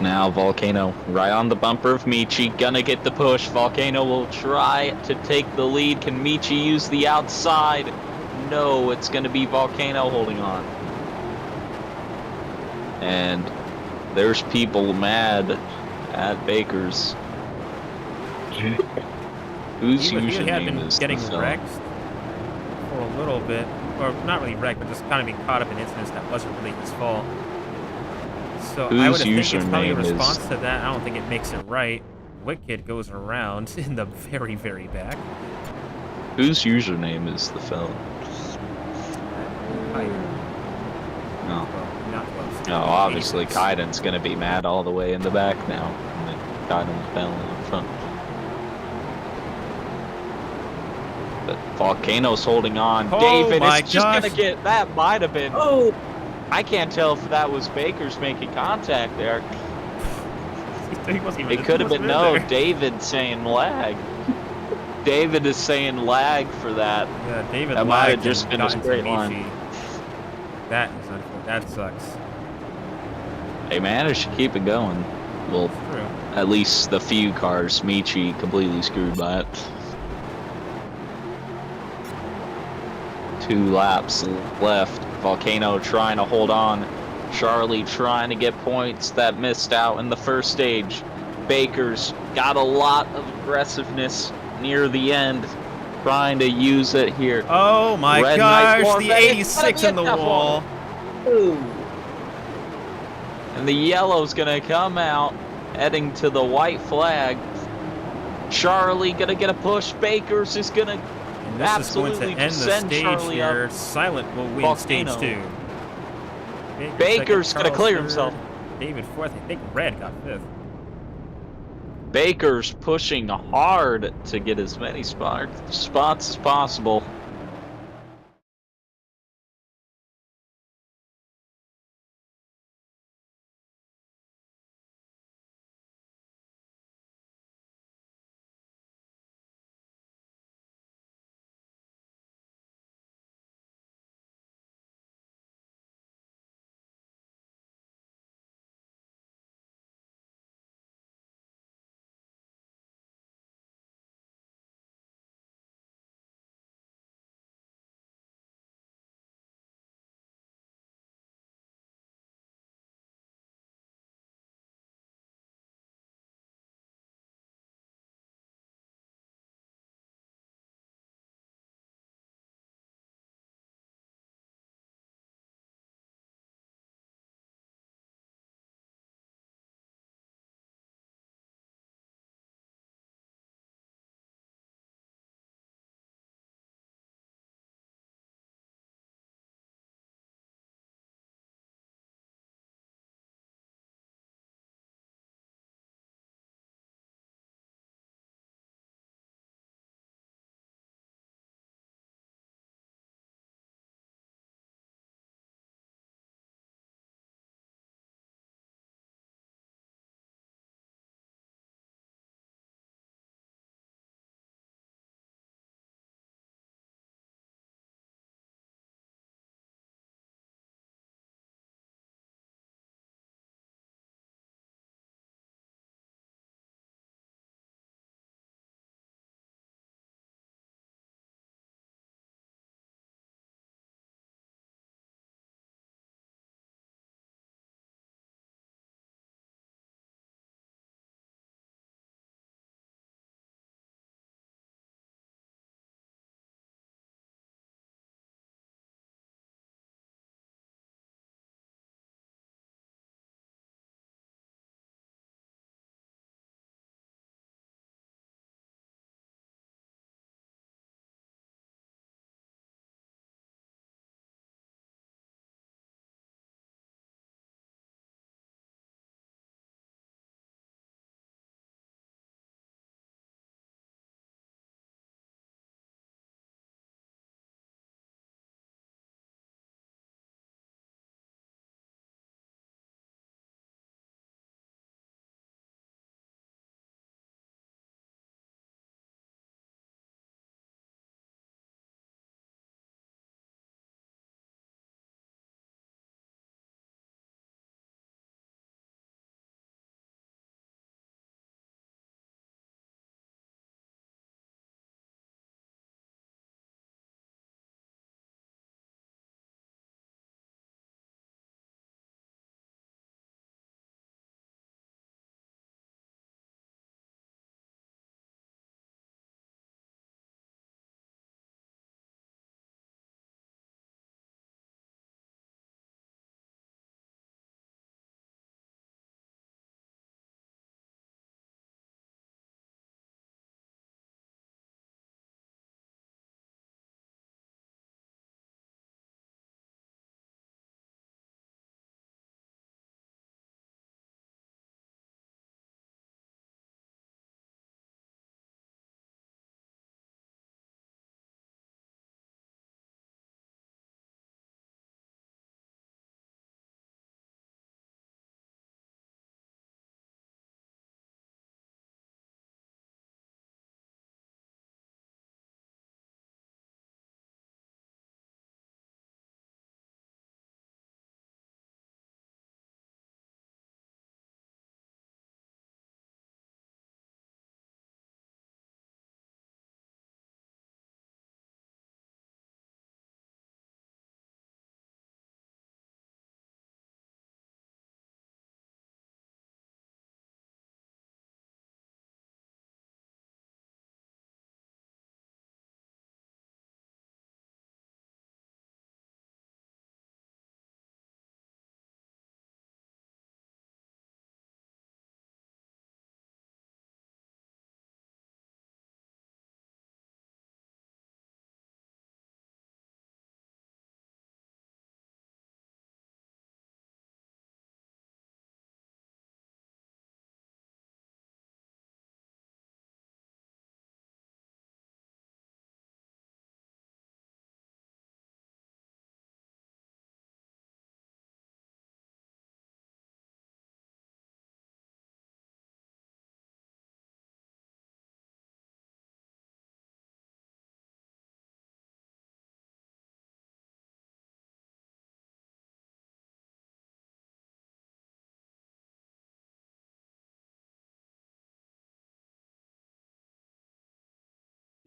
Now Volcano right on the bumper of Michi, gonna get the push. Volcano will try to take the lead. Can Michi use the outside? No, it's gonna be Volcano holding on. And there's people mad at Baker's. Whose He had username been is getting the fella? wrecked for a little bit, or not really wrecked, but just kind of being caught up in incidents that wasn't really his fault. So I would Whose think it's probably a username is- response to that. I don't think it makes it right. Wicked goes around in the very, very back. Whose username is the fella? Higher. No. Well, not close. No, obviously 86. Kaiden's gonna be mad all the way in the back now. And then Kaiden's battling in front. But Volcano's holding on. Oh David my is just gonna gosh. get, that might have been, Oh, I can't tell if that was Baker's making contact there. He wasn't even, It could have wasn't been, in no, there. David saying lag. David is saying lag for that. Yeah, David That might have lagged just and been a got into straight line. Michi. That is unfortunate. That sucks. They managed to keep it going. Well, It's true. at least the few cars. Michi completely screwed by it. 2 laps left. Volcano trying to hold on. Charlie trying to get points that missed out in the first stage. Baker's got a lot of aggressiveness near the end, trying to use it here. Oh my Red Knight gosh, for the Betty. 86 in the Gotta be a tough wall. ooh. And the yellow's gonna come out, heading to the white flag. Charlie gonna get a push. Baker's is gonna And this is going to absolutely end the just send stage Charlie here. up. Silent will win Volcano. stage 2. Baker's second, gonna Charles clear third, himself. David 4th. I think Red got 5th. Baker's pushing hard to get as many spots as possible.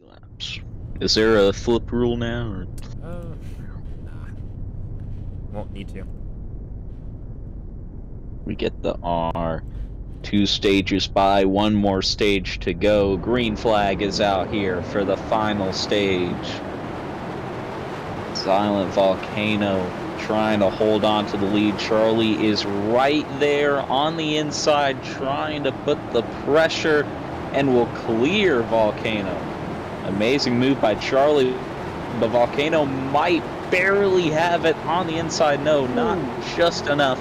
laps. Is there a flip rule now? Or? Nah. Won't need to. We get the R. 2 stages by, 1 more stage to go. Green flag is out here for the final stage. Silent Volcano trying to hold on to the lead. Charlie is right there on the inside trying to put the pressure and will clear Volcano. Amazing move by Charlie, but Volcano might barely have it on the inside. No, not just enough.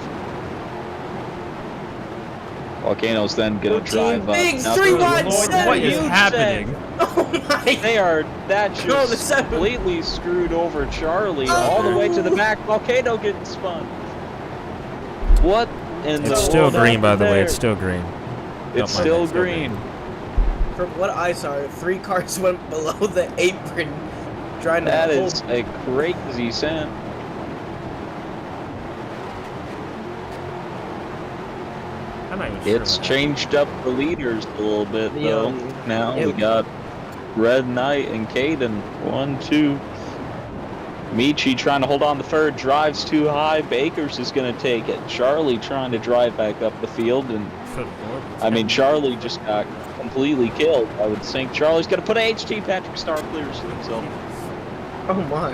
Volcano's then gonna drive up. Bigs, Now, 3 good wide, Lord, seven. What is huge happening? set. Oh my! They are that No, the just seven. completely screwed over Charlie all the way to the back. Volcano getting spun. What in the It's still world green, by happened the way. there? It's still green. It's Don't mind, still it's green. From what I saw, 3 cars went below the apron, trying to That hold. is a crazy scent. I'm not even sure. It's what changed up the leaders a little bit though. Now we got Red Knight and Caden. 1, 2. Michi trying to hold on the third, drives too high. Bakers is going to take it. Charlie trying to drive back up the field, and happened. I mean Charlie just got completely killed. I would think Charlie's going to put a HT. Patrick Star clears himself. Oh my!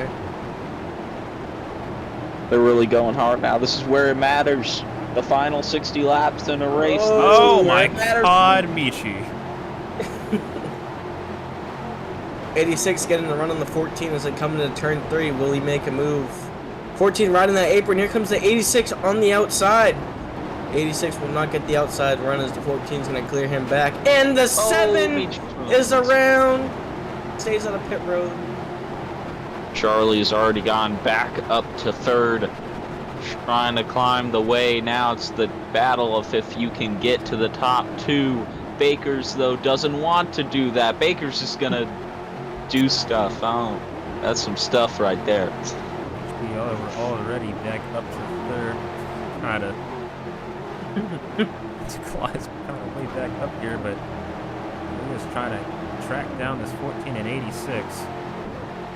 They're really going hard now. This is where it matters. The final 60 laps in a race. This Oh is where my it matters. God, Michi. 86 getting the run on the 14 as they come into turn 3. Will he make a move? 14 right in that apron. Here comes the 86 on the outside. 86 will not get the outside run as the 14 is going to clear him back. And the 7 Michi. is around. Stays on the pit road. Charlie's already gone back up to third, trying to climb the way. Now it's the battle of if you can get to the top 2. Bakers, though, doesn't want to do that. Bakers is going to do stuff. Oh, that's some stuff right there. We are already back up to third. Trying to Clyde's kind of way back up here, but we're just trying to track down this 14 and 86.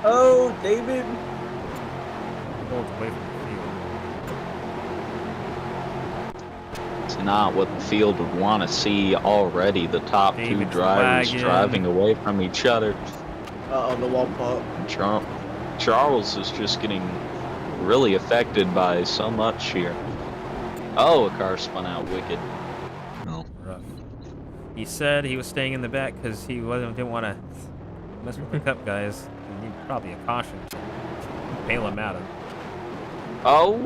Oh, David. Holds away from the field. It's not what the field would want to see already. The top 2 David's drivers lagging. driving away from each other. Uh-oh, the wall pop. Charles is just getting really affected by so much here. Oh, a car spun out wicked. Oh. Rough. He said he was staying in the back because he didn't want to mess with the cup guys. And need probably a caution to bail him out of. Oh.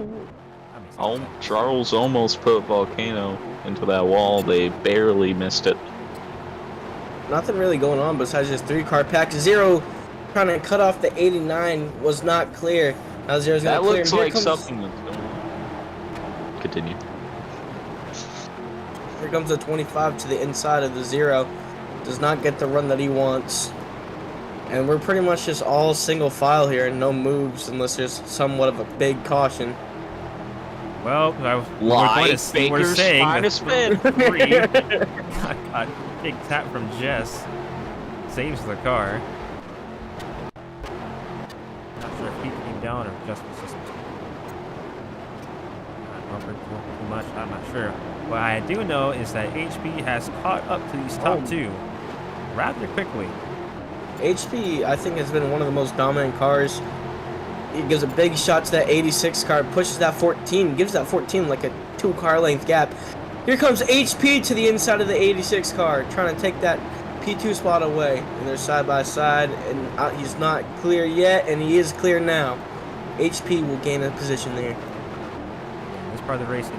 That makes Oh, sense. Charles almost put Volcano into that wall. They barely missed it. Nothing really going on besides just 3-car pack. 0 trying to cut off the 89 was not clear. Now 0's going That to clear. looks Here like comes- something that's going on. Continue. Here comes the 25 to the inside of the 0. Does not get the run that he wants. And we're pretty much just all single file here and no moves unless there's somewhat of a big caution. Well, we're Like we're Baker's saying trying the to spin. 3 got a big tap from Jess. Saves the car. Not sure if he came down or just was just bumpered too much. I'm not sure. What I do know is that HB has caught up to these top 2 rather quickly. HP, I think, has been one of the most dominant cars. He gives a big shot to that 86 car, pushes that 14, gives that 14 like a 2-car length gap. Here comes HP to the inside of the 86 car, trying to take that P2 spot away. And they're side by side, and he's not clear yet, and he is clear now. HP will gain a position there. This part of the race,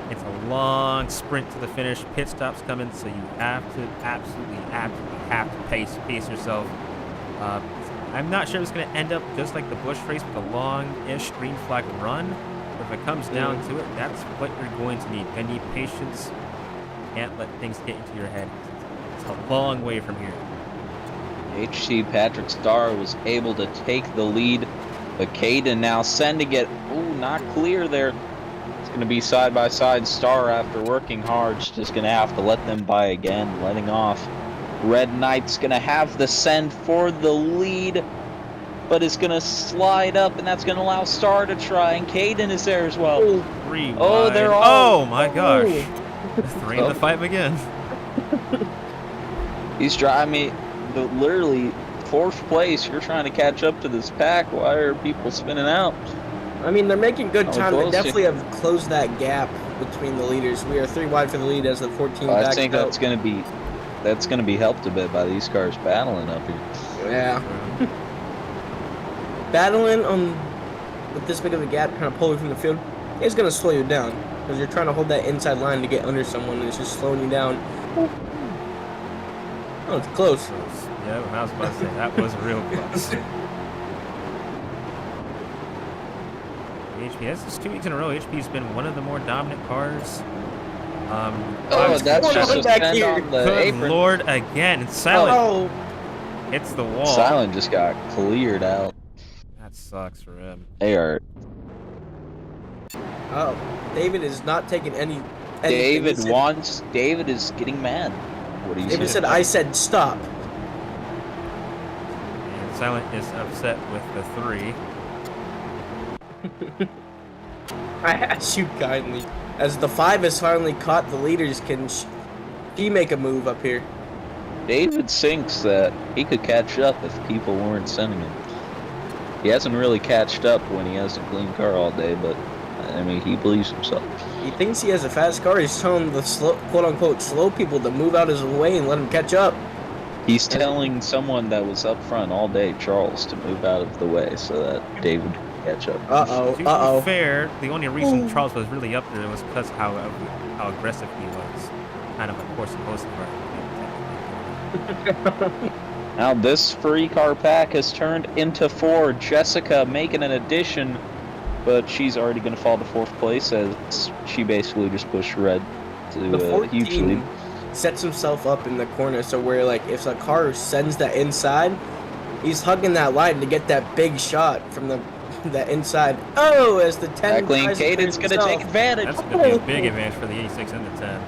it's a long sprint to the finish. Pit stops coming, so you have to absolutely have to pace yourself. I'm not sure it's going to end up just like the Busch race with a long-ish green flag run. But if it comes down to it, that's what you're going to need. You need patience. You can't let things get into your head. It's a long way from here. HT Patrick Starr was able to take the lead, but Caden now sending it. Ooh, not clear there. It's going to be side by side. Starr, after working hard, is just going to have to let them by again, letting off. Red Knight's gonna have the send for the lead, but is gonna slide up, and that's gonna allow Star to try, and Caden is there as well. Oh, 3 Oh, wide. they're all- Oh my gosh. 3 in the 5 again. He's driving me, literally 4th place. You're trying to catch up to this pack. Why are people spinning out? I mean, they're making good Oh, time. They close. definitely have closed that gap between the leaders. We are 3 wide for the lead as the 14 I backs think out. that's gonna be helped a bit by these cars battling up here. Yeah. Battling on with this big of a gap, kind of pulling from the field, is going to slow you down because you're trying to hold that inside line to get under someone, and it's just slowing you down. Oh, it's close. Yeah, I was about to say that was real close. HP, that's just 2 weeks in a row. HP's been one of the more dominant cars. Oh, that's just a back send here. on the Good apron. lord, again. Silent Oh, hits the wall. Silent just got cleared out. That sucks for him. They are. oh, David is not taking any. David He said- wants. David is getting mad. What do you David say? said, "I said stop." And Silent is upset with the 3. I ask you kindly. As the 5 has finally caught the leaders, can he make a move up here? David thinks that he could catch up if people weren't sending him. He hasn't really catched up when he has a clean car all day, but I mean, he believes himself. He thinks he has a fast car. He's telling the slow, quote-unquote slow people to move out his way and let him catch up. He's telling someone that was up front all day, Charles, to move out of the way so that David can catch up. Uh-oh, To be fair, the only reason Charles was really up there was because how aggressive he was. Kind of a course opposed car. Now this free car pack has turned into 4. Jessica making an addition, but she's already going to fall to 4th place as she basically just pushed Red to The a huge 14 lead. sets himself up in the corner, so where, like, if a car sends that inside, he's hugging that line to get that big shot from that inside. Oh, as the 10 Exactly, and tries to clear Caden's going to take himself. advantage. That's going to be a big advantage for the 86 and the 10.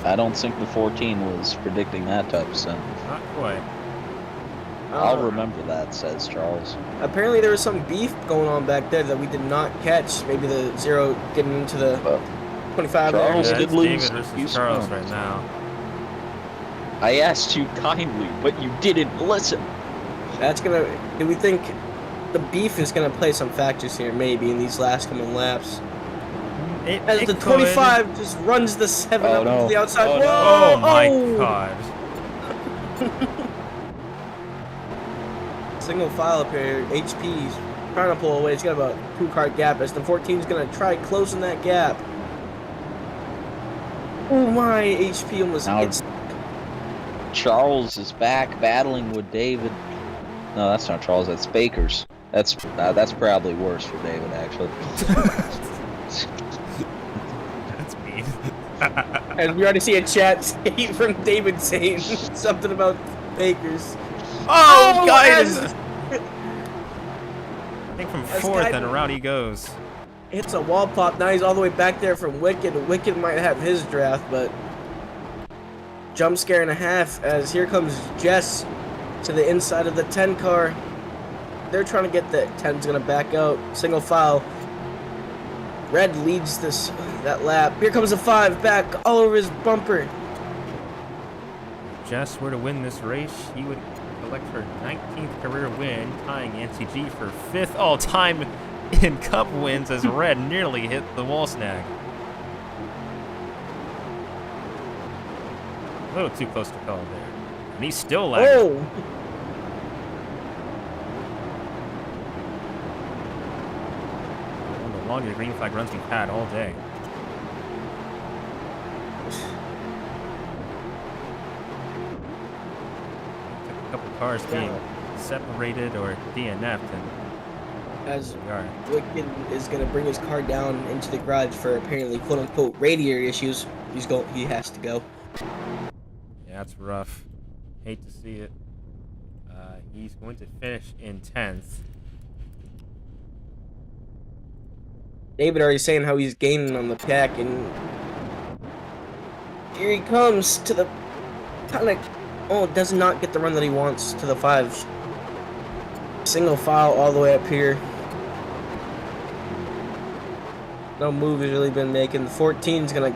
I don't think the 14 was predicting that type of send. Not quite. I'll remember that, says Charles. Apparently there was some beef going on back there that we did not catch. Maybe the 0 getting into the 25 there. Charles Yeah, did it's lose David a versus few Charles spots. right now. I asked you kindly, but you didn't listen. That's gonna. Do we think the beef is gonna play some factors here? Maybe in these last coming laps. As It the could. 25 just runs the 7 Oh, up no. into the outside. Oh, Whoa! Oh my Oh! god. Single file up here. HP's trying to pull away. It's got about a 2-car gap as the 14 is gonna try closing that gap. Oh my! HP almost Now- gets. Charles is back battling with David. No, that's not Charles. That's Baker's. That's probably worse for David, actually. That's mean. And we already see a chat from David saying something about Bakers. Oh, guys! as- I think from As 4th Guy- and around he goes. Hits a wall pop. Now he's all the way back there from Wicked. Wicked might have his draft, but jump scare and a half as here comes Jess to the inside of the 10 car. They're trying to get the 10's gonna back out. Single file. Red leads that lap. Here comes a 5 back all over his bumper. If Jess were to win this race, he would collect her 19th career win, tying NCG for 5th all-time in Cup wins as Red nearly hit the wall snag. A little too close to call there. And he's still lagging. Oh! One of the longest green flag runs we've had all day. Took a couple cars being separated or DNF'd, and As here we are. Wicked is gonna bring his car down into the garage for apparently quote unquote radiator issues. He has to go. Yeah, that's rough. Hate to see it. He's going to finish in 10th. David already saying how he's gaining on the pack, and Here he comes to the kind of. Oh, does not get the run that he wants to the 5. Single file all the way up here. No move has really been making. The 14's gonna.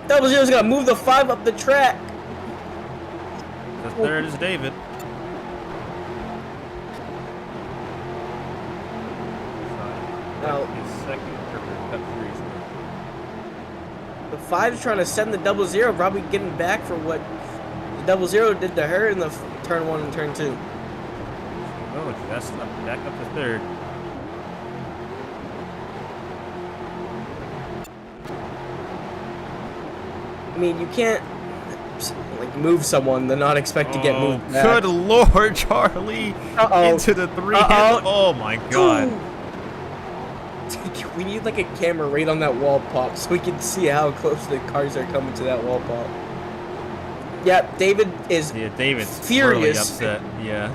00's gonna move the 5 up the track. The third is David. Now, His second cut 3's the 5's trying to send the 00, probably getting back for what the 00 did to her in the turn 1 and turn 2. Oh, just back up to third. I mean, you can't like move someone then not expect to get moved back. Good Lord, Charlie! Uh-oh. Into the 3. Uh-oh. Oh my God! We need like a camera right on that wall pop so we can see how close the cars are coming to that wall pop. Yeah, David is David's furious. really upset. Yeah.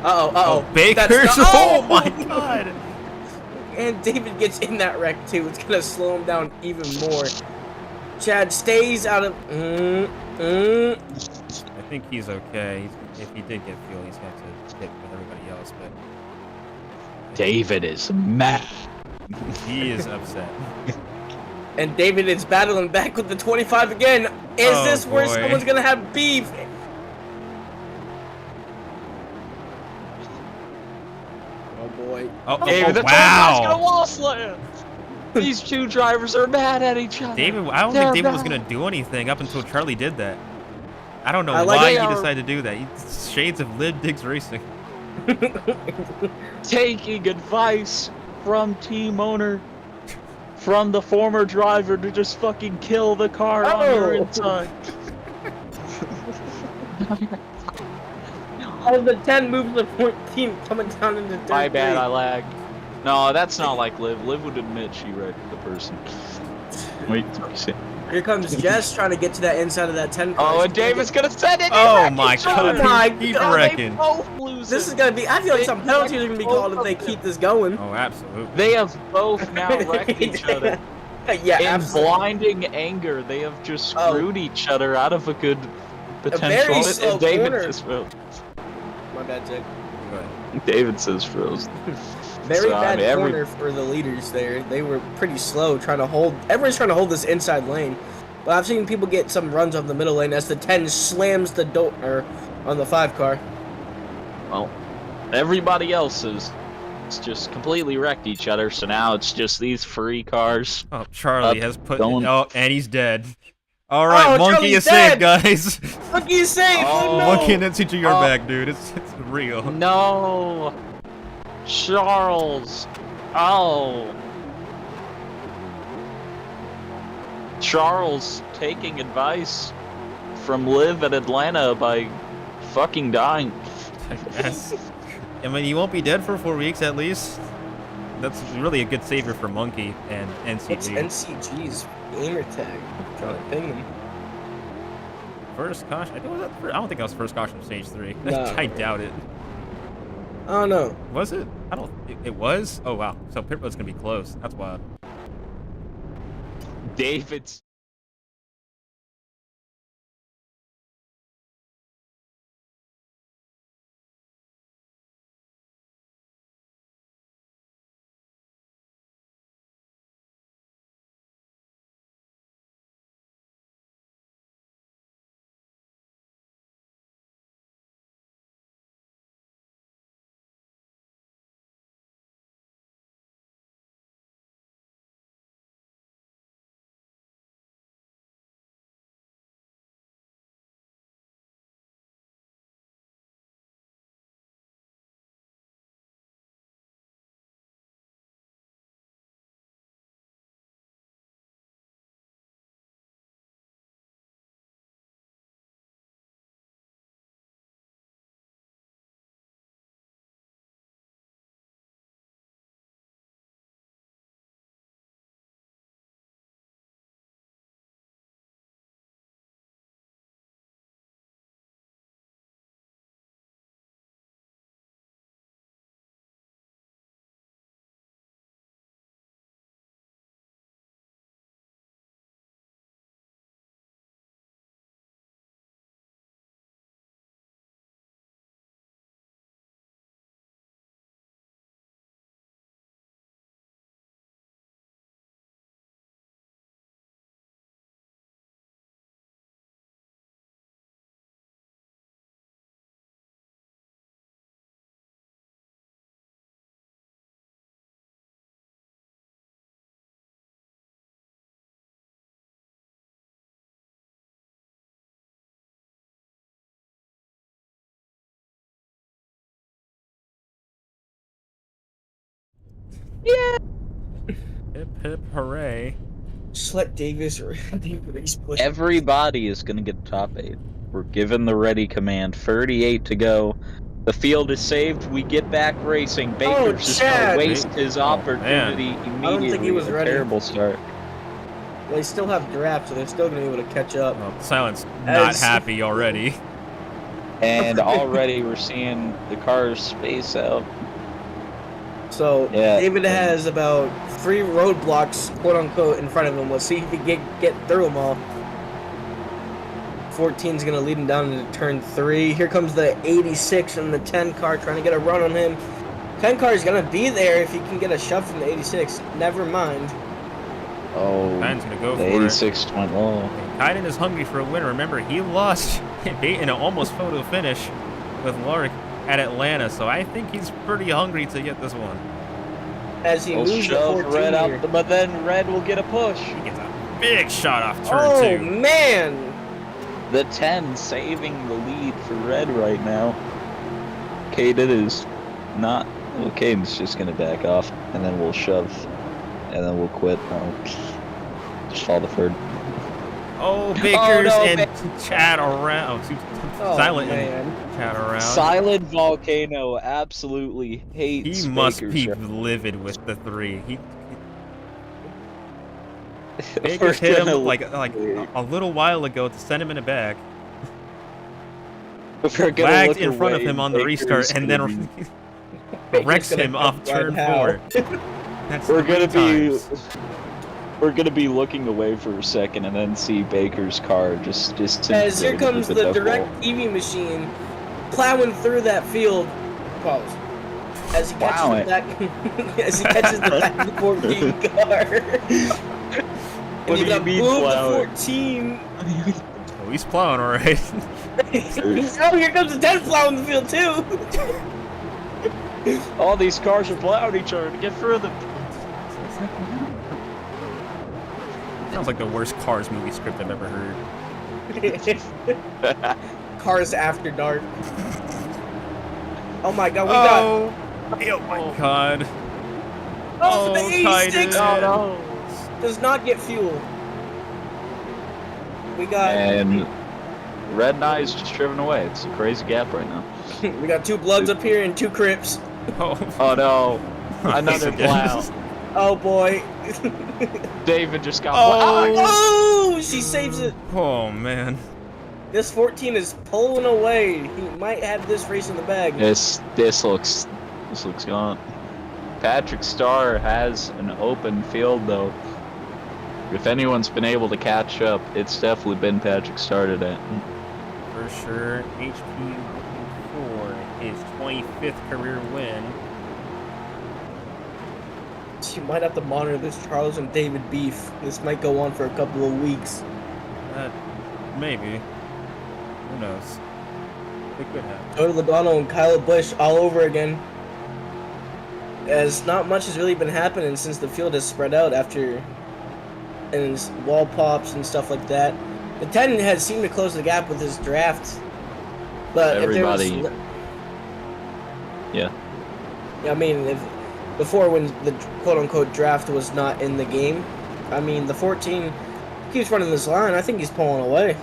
Uh-oh. Oh, Baker's. That's not- Oh my God! And David gets in that wreck too. It's gonna slow him down even more. Chad stays out of. I think he's okay. If he did get fuel, he's got to hit with everybody else, but David is mad. he is upset. And David is battling back with the 25 again. Is Oh, this where boy. someone's gonna have beef? Oh boy. Oh, David, the wow! gonna wall slam. These two drivers are mad at each other. David, I don't They're think David was mad. gonna do anything up until Charlie did that. I don't know I like why they he are- decided to do that. Shades of Lib Diggs Racing. Taking advice from team owner, from the former driver to just fucking kill the car on your Oh. inside. Out of the 10 moves the 14 coming down into third. My bad, grade. I lagged. No, that's not like Liv. Liv would admit she wrecked the person. Wait, see. Here comes Jess trying to get to that inside of that 10 car. Oh, and David's gonna send it. Oh my God! Oh my Keep God, wrecking. They both lose. This is gonna be. I feel like some penalties are gonna be called if they keep this going. Oh, absolutely. They have both now wrecked each other. Yeah, In absolutely. blinding anger, they have just Oh. screwed each other out of a good very potential. slow And David corner. just froze. My bad, Jake. Go ahead. David says froze. Very So, I bad mean, every- corner for the leaders there. They were pretty slow trying to hold. Everyone's trying to hold this inside lane. But I've seen people get some runs on the middle lane as the 10 slams the door on the 5 car. Well, everybody else is it's just completely wrecked each other. So now it's just these free cars. Oh, Charlie Up, has put. going. Oh, and he's dead. All right, Oh, Monkey Charlie's is safe, dead! guys. Look, he's safe! Oh. Oh, no! Monkey and Nancy to your Oh. back, dude. It's real. No, Charles. Oh, Charles taking advice from Liv at Atlanta by fucking dying. Yes. I mean, he won't be dead for 4 weeks at least. That's really a good savior for Monkey and It's NCG. NCG's gamer tag. I'm trying to ping him. First caution. I don't think that was first caution of stage 3. No. I doubt it. I don't know. Was it? I don't. It was. Oh wow. So pit road's gonna be close. That's wild. David's Hip hip hooray. Just let Davis push. Everybody is going to get top 8. We're given the ready command. 38 to go. The field is saved. We get back racing. Baker's just going to Chad! waste his opportunity immediately. I don't think he was A ready. terrible start. They still have draft, so they're still gonna be able to catch up. Well, Silent's not As- happy already. And already we're seeing the cars space out. So Yeah. David has about 3 roadblocks, quote unquote, in front of him. Let's see if he can get through them all. 14's gonna lead him down into turn 3. Here comes the 86 and the 10 car trying to get a run on him. 10 car is gonna be there if he can get a shove from the 86. Never mind. Oh, Kyden's gonna go the for it. 86 went low. Kyden is hungry for a win. Remember, he lost in an almost photo finish with Lark at Atlanta, so I think he's pretty hungry to get this one. As he We'll moves the shove 14 Red here. up, but then Red will get a push. He gets a big shot off turn Oh 2. man! The 10 saving the lead for Red right now. Caden is not. Well, Caden's just gonna back off, and then we'll shove, and then we'll quit. Just fall the third. Oh, Bakers no, and Chad around. Oh, Silent man. and Chad around. Silent Volcano absolutely hates. He must Baker's be shot. livid with the 3. We're Bakers hit him gonna like look- a little while ago to send him in the back. we're gonna Lagged look in front of away, him on the Baker's restart and gonna then Baker's wrecks gonna him off ride turn Hal. 4. That's We're gonna 3 be times. we're gonna be looking away for a second and then see Baker's car just As here disintegrate comes into the death direct wall. EV machine plowing through that field. Pause. As he catches Plowing. the back, as he catches the back of the 14 car. What and do you got mean boomed plowing? to 14. Oh, he's plowing all right. Oh, here comes the 10 plowing the field too. All these cars are plowing each other to get through them. Sounds like the worst Cars movie script I've ever heard. Cars after dark. Oh my god, we got. Oh my god. Oh, the Oh, 86 Kyden. does not get fuel. We got. And Red and Eye's just driven away. It's a crazy gap right now. We got 2 Bloods up here and 2 Crips. Oh, Oh no, another plow. Oh boy. David just got Oh. blocked. Oh, she saves it. Oh man. This 14 is pulling away. He might have this race in the bag. This looks gone. Patrick Starr has an open field though. If anyone's been able to catch up, it's definitely been Patrick Starr today. For sure, HP 4, his 25th career win. You might have to monitor this Charles and David beef. This might go on for a couple of weeks. Maybe. Who knows? It could happen. Tony Logano and Kyle Busch all over again. As not much has really been happening since the field has spread out after and wall pops and stuff like that. The 10 has seemed to close the gap with his draft. But Everybody- if there was, Yeah. I mean, if before when the quote-unquote draft was not in the game, I mean, the 14 keeps running this line. I think he's pulling away.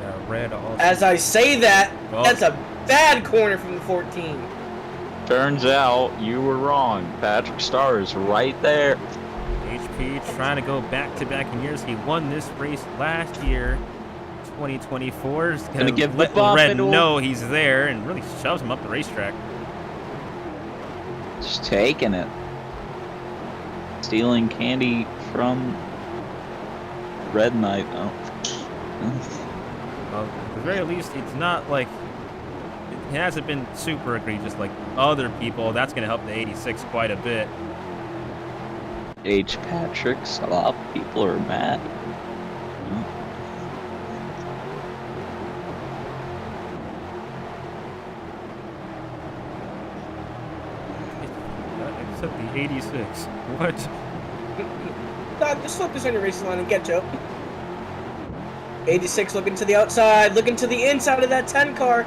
Yeah, Red also. As I say that, Well- that's a bad corner from the 14. Turns out you were wrong. Patrick Starr is right there. HP trying to go back-to-back in years. He won this race last year, 2024. He's Gonna give the let bump Red and we'll- know he's there and really shoves him up the racetrack. Just taking it. Stealing candy from Red Knight. Oh. Well, at the very least, it's not like it hasn't been super egregious like other people. That's going to help the 86 quite a bit. H. Patrick's. A lot of people are mad. Except the 86. What? God, just focus on your racing line and catch up. 86 looking to the outside, looking to the inside of that 10 car.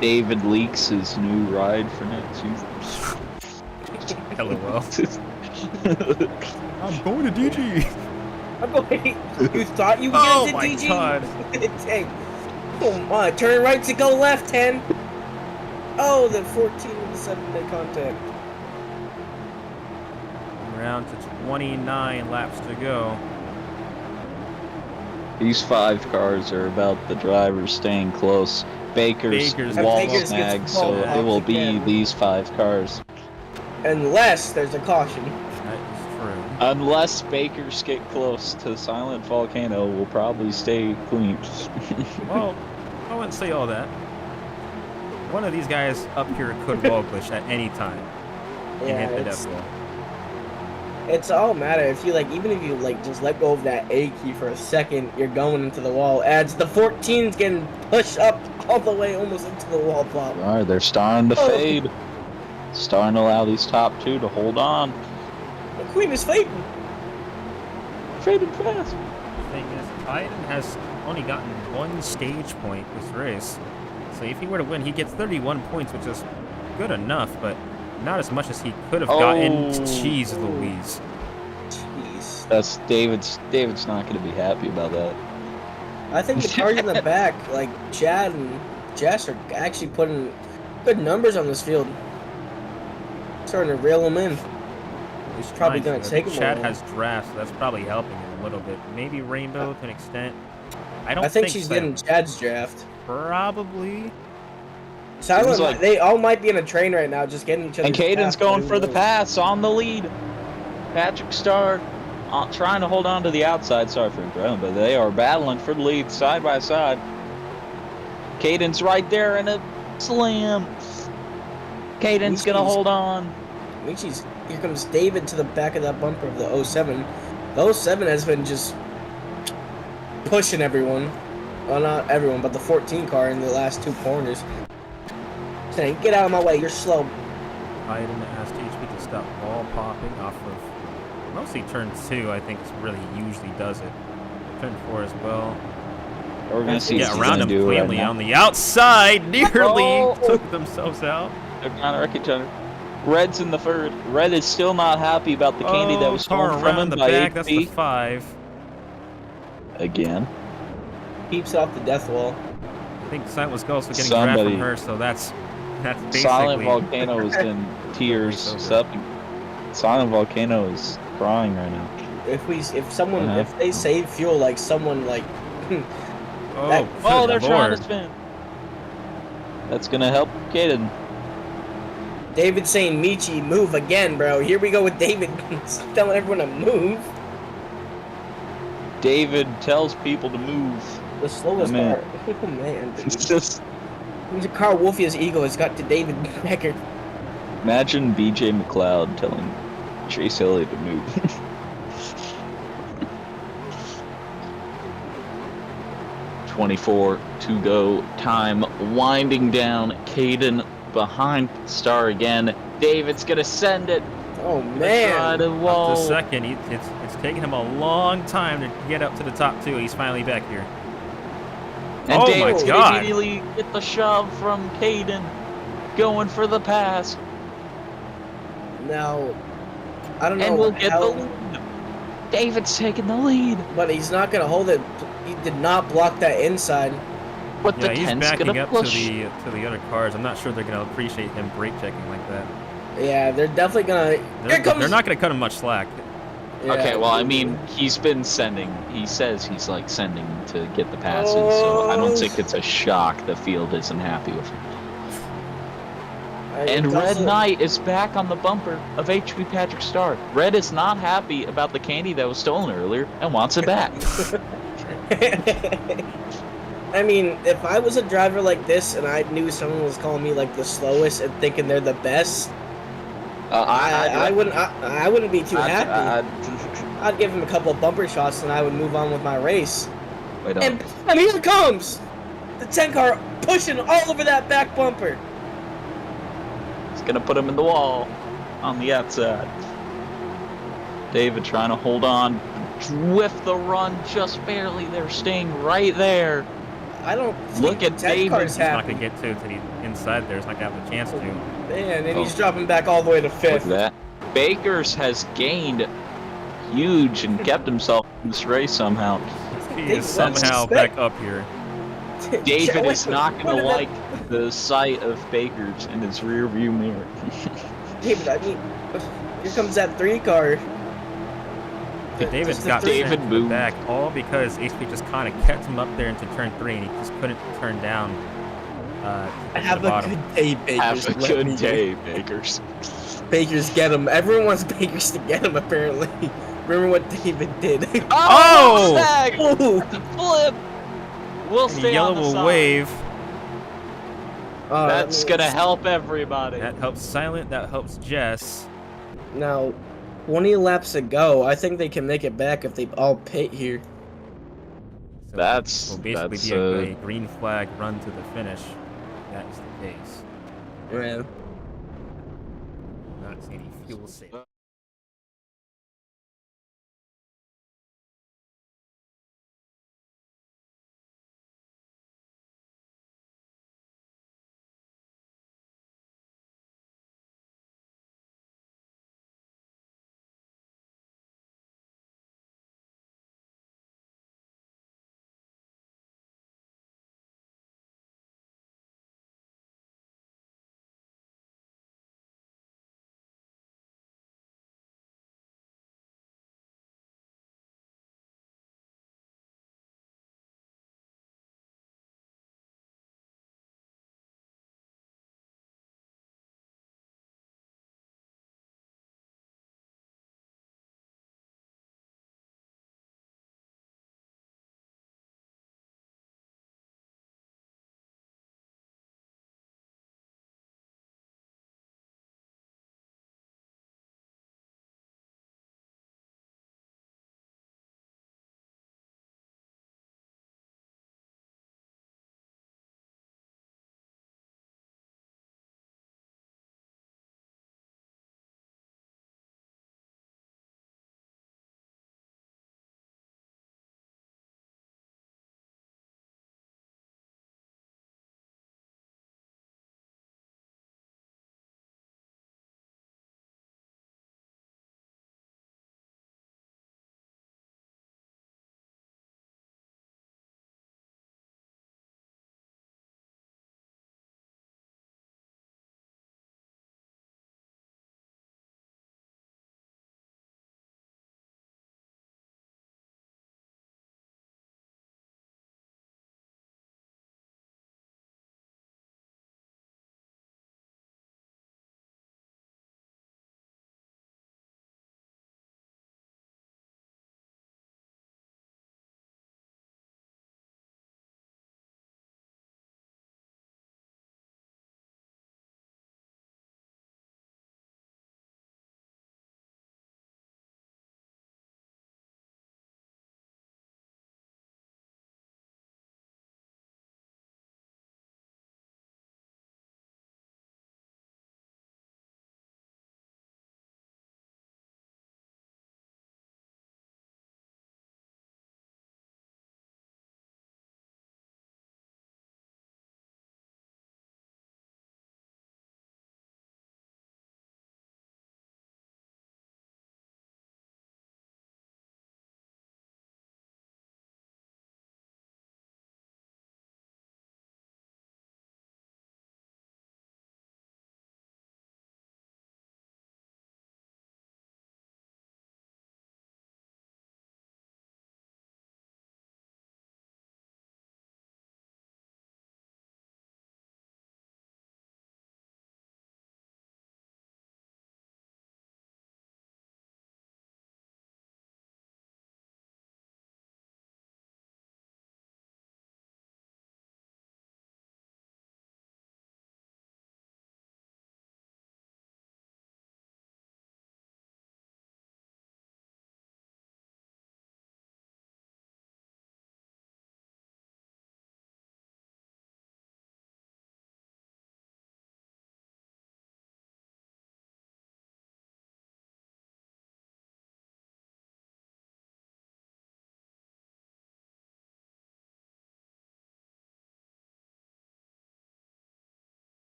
David leaks his new ride for next season. LOL. I'm going to DG. I'm going. You thought you were Oh getting my to DG? God. Dang. Oh my! Turn right to go left, 10. Oh, the 14 with the 7-day contact. Round to 29 laps to go. These 5 cars are about the drivers staying close. Baker's wall Baker's snag, gets so ball it will popped be again. these 5 cars. Unless there's a caution. That is true. Unless Bakers get close to Silent Volcano, we'll probably stay clean. Well, I wouldn't say all that. One of these guys up here could wall glitch at any time and Yeah, hit the death wall. it's all matter if you like. Even if you like, just let go of that A key for a second, you're going into the wall. Adds the 14's getting pushed up all the way almost into the wall plop. Alright, they're starting to fade. Starting to allow these top 2 to hold on. The Queen is fading. Fading fast. The thing is, Biden has only gotten 1 stage point this race. So if he were to win, he gets 31 points, which is good enough, but not as much as he could have gotten. Jeez Louise. Jeez. That's David's not going to be happy about that. I think the cars in the back, like Chad and Jess, are actually putting good numbers on this field. Starting to reel them in. He's probably trying gonna take him a Chad while. has draft, so that's probably helping him a little bit. Maybe Rainbow to an extent. I don't I think she's so. getting Chad's draft. Probably. Silent, like- they all might be in a train right now, just getting each other. And Caden's going for the pass on the lead. Patrick Starr trying to hold on to the outside. Sorry for interrupting, but they are battling for the lead side by side. Caden's right there in a slam. Caden's going to hold on. Here comes David to the back of that bumper of the 07. The 07 has been just pushing everyone. Well, not everyone, but the 14 car in the last 2 corners. Saying, get out of my way, you're slow. Biden asked HP to stop ball popping off of mostly turn 2, I think is really usually does it. Turn 4 as well. We're going to see Yeah, what he's around gonna him do right cleanly now. on the outside, nearly Oh. took themselves out. They're trying to wreck each other. Red's in the third. Red is still not happy about the candy that was car stolen from him around the by back, that's the HP. 5. Again. Keeps off the death wall. I think Silent was also getting draft Somebody- from her, so that's basically... Silent Volcano is in tears. Over. Silent Volcano is crying right now. If Uh-huh. they save fuel, like someone like, Oh, Oh, good they're trying lord. to spin. That's gonna help Caden. David saying, Michi, move again, bro. Here we go with David telling everyone to move. David tells people to move. The slowest Man. car. Oh, man. It's just The car Wolfia's ego has got to David Becker. imagine BJ McLeod telling Chase Elliott to move. .24 to go. Time winding down. Caden behind Star again. David's gonna send it. Oh, Try man. to Up wall. to second, it's taken him a long time to get up to the top 2. He's finally back here. And Oh David's my gonna God. immediately get the shove from Caden. Going for the pass. Now, I don't know And we'll get how, the lead. David's taking the lead. but he's not going to hold it. He did not block that inside. But Yeah, the he's 10's backing gonna up push. to the other cars. I'm not sure they're going to appreciate him brake checking like that. Yeah, they're definitely going to... They're not going to cut him much slack. Okay, well, I mean, he's been sending. He says he's like sending to get the passes, so I don't think it's a shock the field isn't happy with him. And Red Knight is back on the bumper of HP Patrick Starr. Red is not happy about the candy that was stolen earlier and wants it back. I mean, if I was a driver like this and I knew someone was calling me like the slowest and thinking they're the best, I wouldn't be too happy. I'd give him a couple of bumper shots and I would move on with my race. Wait, And here it comes! The 10 car pushing all over that back bumper. It's gonna put him in the wall on the outside. David trying to hold on with the run just barely. They're staying right there. I don't Look think at the 10 David. car's He's not happy. going to get to the inside there. He's not going to have a chance to. Man, and he's Oh. dropping back all the way to Look 5th. at that. Bakers has gained huge and kept himself in this race somehow. He David, is what somehow do you expect? back up here. David Wait, is not going wait to a minute. like the sight of Bakers in his rear view mirror. David, I mean, here comes that 3 car. See, David Just the got three- sent David to the moved. back all because HP just kind of kept him up there into turn 3, and he just couldn't turn down to get to Have the a bottom. good day, Bakers. Have a Let me good day, Bakers. Bakers get him. Everyone wants Bakers to get him, apparently. Remember what David did. Oh! Mustang! Oh! Flip! We'll And the stay yellow on the will side. wave. That's gonna help everybody. That helps Silent. That helps Jess. Now, 20 laps to go. I think they can make it back if they all pit here. So That's- will basically that's, be a green flag run to the finish. That is the case. Yeah. Not see any fuel saving.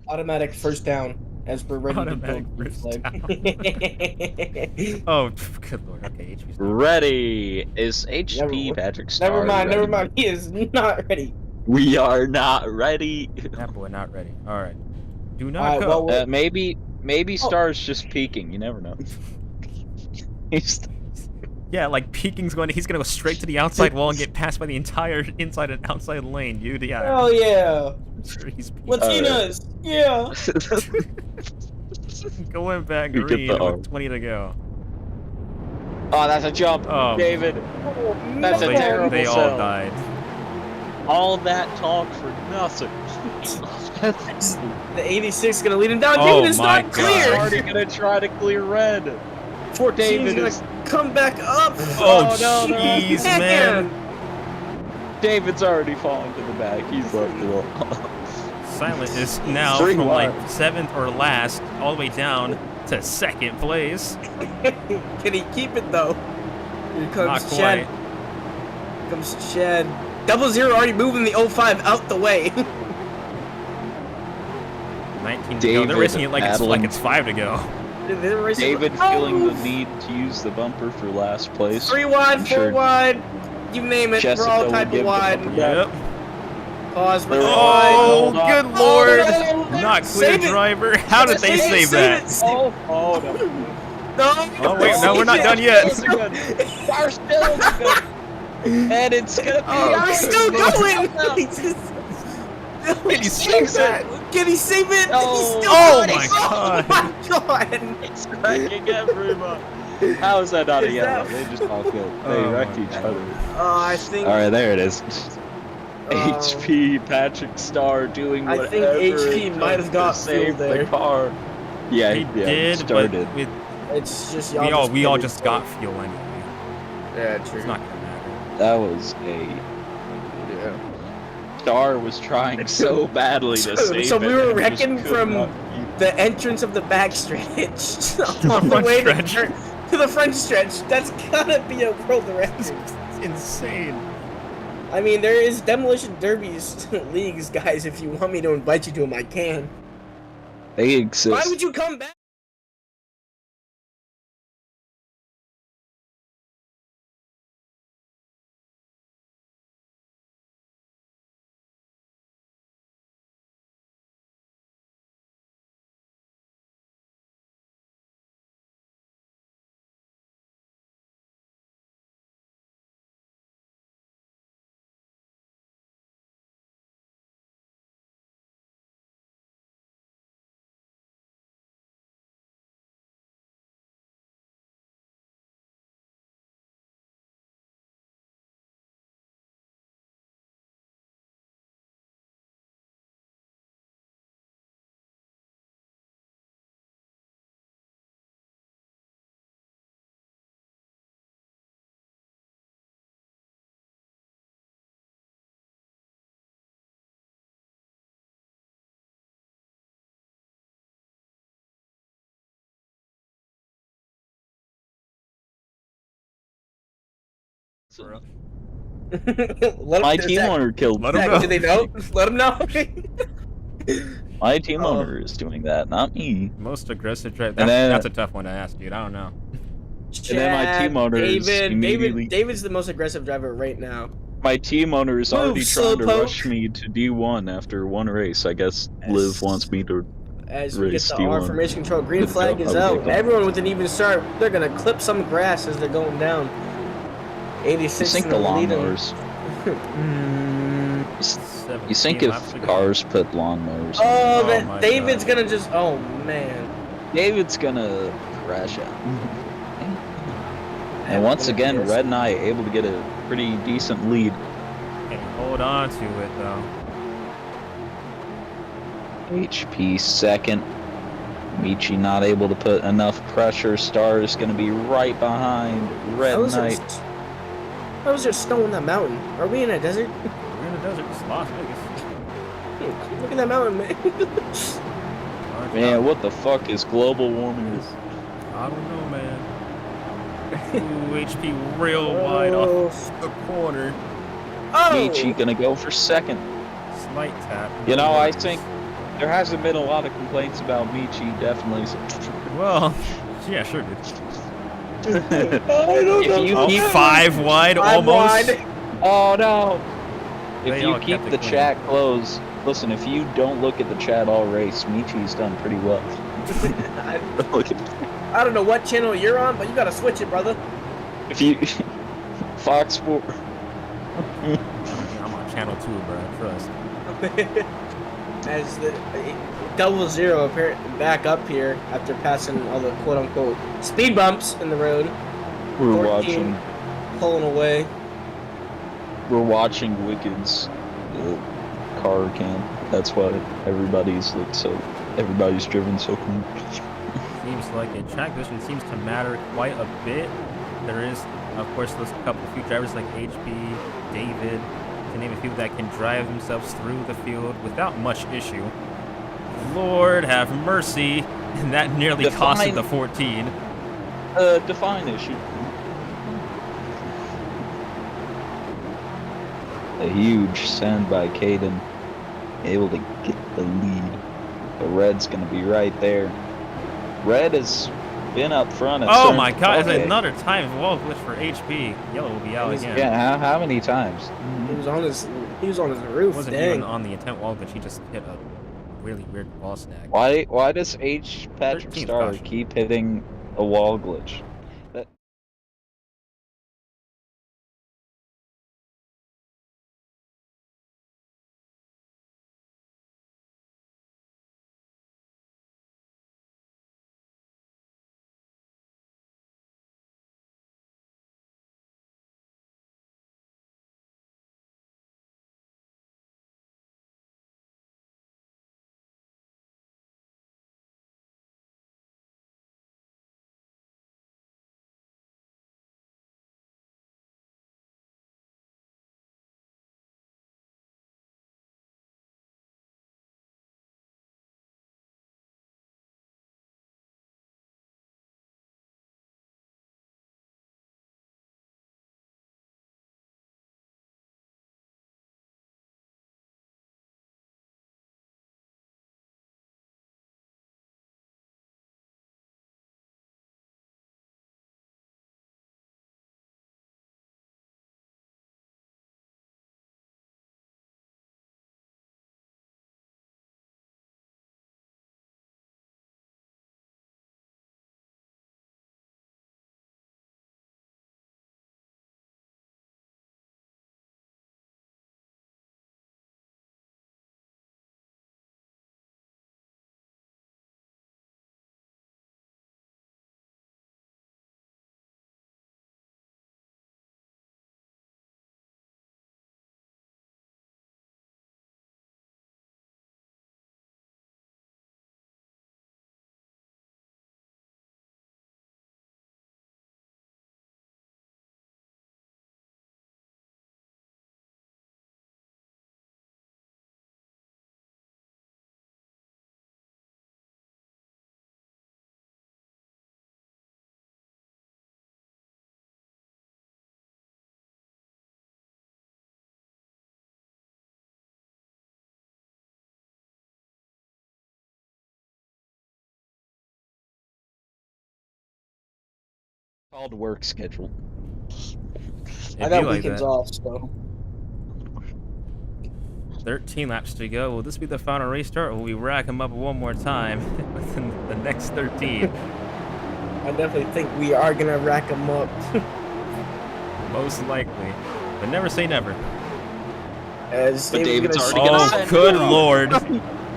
Automatic first down as we're ready Automatic to build first flag. Oh, good lord. Okay, HP's not Ready is HP Patrick Star. Never mind, never ready? mind. He is not ready. We are not ready. That boy not ready. All right. Do not Alright, go. well, Maybe Star's just peeking. You never know. He's Yeah, like peeking's going. He's gonna go straight to the outside wall and get passed by the entire inside and outside lane, dude. Yeah. hell yeah. I'm sure he's peeking. Latinas, yeah. Going back You get green the with 20 to go. Oh, that's a jump, Oh. David. That's a They- terrible They all sell. died. All that talk for nothing. The 86 gonna lead him down. Oh David is my not God. clear. Already gonna try to clear red. 14 David gonna is- come back up. Oh, no, no. jeez, man. David's already falling to the back. He's left it all. Silent is now 3 from wide. like 7th or last all the way down to 2nd place. Can he keep it though? Here Not comes quite. Chad. Here comes Chad. 00 already moving the 05 out the way. 19 to go. They're David racing it like battling. it's 5 to go. They're racing- David Oh! feeling the need to use the bumper for last place. 3 wide, I'm 4 sure wide. You name it. Jessica We're all will type give of the wide. bumper Yep. Pause. We're Oh, wide. Oh, hold on. good Oh, lord. no, no, Not clear, save it. driver. How did they save that? Oh, no. No. Oh, wait, no, we're not done yet. Our still good. And it's gonna be Oh, out. we're still going. Can you save that? Can he save it? No. He's still Oh going. my God. Oh my god. It's wrecking everyone. How is that not a Is yellow? that- They just all killed. They Oh wrecked my each God. other. I think. Alright, there it is. Oh. HP Patrick Star doing I whatever think HP it might took have got to save fuel there. the car. Yeah, He yeah, did, started. but with, It's just we all just got fuel anyway. Yeah, true. It's not gonna matter. That was a Yeah. Star was trying so badly to save So it. we were and just wrecking could from not the entrance of the back stretch all the front way stretch. to the front stretch. That's gotta be a world record. It's insane. I mean, there is demolition derbies leagues, guys. If you want me to invite you to them, I can. They exist. Why would you come back? Let My them, team owner killed Let me. him know. Do they know? Let them know. My team Oh. owner is doing that, not me. Most aggressive drive. And then- That's a tough one to ask, dude. I don't know. And then my team Chad, owner is David, immediately- David's the most aggressive driver right now. My team owner is Move, already trying to slowpoke. rush me to D1 after one race. I guess Yes. Liv wants me to. As we get Race the D1. R formation control, green Good flag job. is I would out. take that. Everyone with an even start, they're gonna clip some grass as they're going down. You 86 think in the the lead. lawnmowers. You think 17 laps if to go. cars put lawnmowers, Oh, Oh that my David's God. gonna just. Oh man. David's gonna crash out. And once again, Red and I able to get a pretty decent lead. Hey, hold on to it though. HP second. Michi not able to put enough pressure. Star is going to be right behind Red How is Knight. How is there snow in that mountain? Are we in a desert? We're in the desert. It's Las Vegas. Look at that mountain, man. Man, what the fuck is global warming? I don't know, man. Ooh, HP real wide off the corner. Oh! Michi gonna go for second. Slight tap. You know, I think There hasn't been a lot of complaints about Michi, definitely. Well, yeah, sure, dude. If you Oh, keep 5 wide, I'm almost. wide. Oh no! They If all you keep kept it the clean. chat closed, listen. If you don't look at the chat all race, Michi's done pretty well. I don't know what channel you're on, but you gotta switch it, brother. If you Fox 4. I'm on channel 2, bro. Trust. As the 00 apparent back up here after passing all the quote unquote speed bumps in the road. We're 14 watching. pulling away. We're watching Wicked's car cam. That's why everybody's driven so clean. Seems like it. Track position seems to matter quite a bit. There is, of course, those few drivers like HP, David, to name a few that can drive themselves through the field without much issue. Lord have mercy, and that nearly costed the 14. Define issue. A huge send by Caden, able to get the lead. But Red's gonna be right there. Red has been up front. At Oh certain- my god, okay. it's another time wall glitch for HP. Yellow will be out again. Yeah, how many times? He was on his roof. It wasn't Dang. even on the intent wall glitch, he just hit a really weird wall snag. Why does H. Patrick 13th Star caution. keep hitting a wall glitch? Called work schedule. It'd I got be like weekends that. off, so 13 laps to go. Will this be the final restart, or will we rack them up one more time within the next 13? I definitely think we are gonna rack them up. Most likely. But never say never. As But David's David's gonna already gonna Oh, send good it off. lord.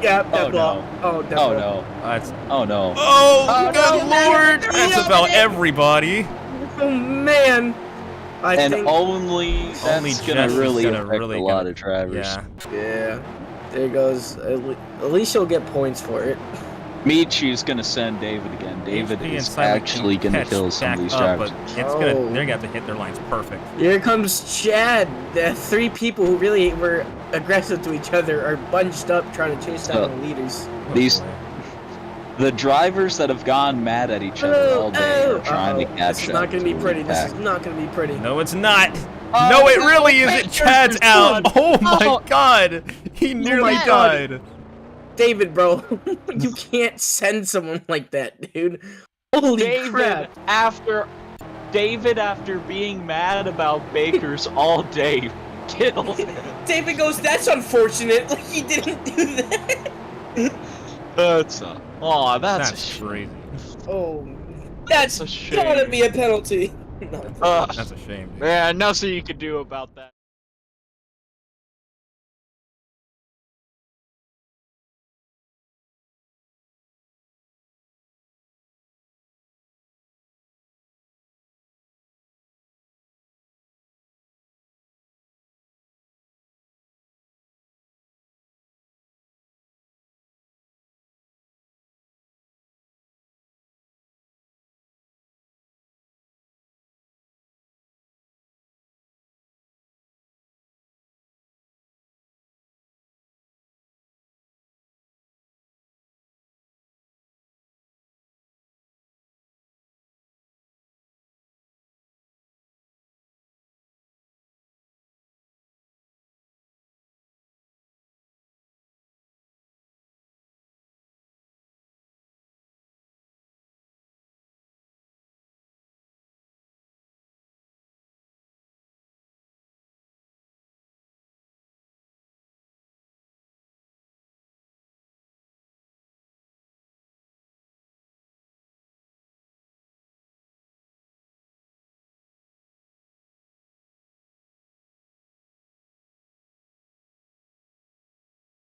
Yeah, Oh, that block. no. Oh, Oh definitely. no. That's... Oh no. Oh, good no, lord! no, That's no, about no. everybody. Oh man. I And think. only that's Only gonna Jess is really gonna affect really a lot of drivers. Yeah. Yeah. There goes. At least you'll get points for it. Michi's gonna send David again. David HP and is Simon actually can gonna catch kill some back of these up, drivers. But it's Oh. they're gonna have to hit their lines perfect. Here comes Chad. The three people who really were aggressive to each other are bunched up trying to chase down the leaders. Oh, These- boy. The drivers that have gone mad at each other all day are trying to catch This is not up gonna be to the pretty. This pack. is not gonna be pretty. No, it's not. Oh, No, it no, really wait, isn't. Chad's there's out. one. Oh my Oh. god. He nearly my God. died. David, bro. You can't send someone like that, dude. Holy crap. David, after being mad about Bakers all day, killed him. David goes, that's unfortunate. Like, he didn't do that. That's a That's shame. crazy. Oh, That's that's a shame. gotta be a penalty. No. That's a shame, dude. Man, nothing you could do about that.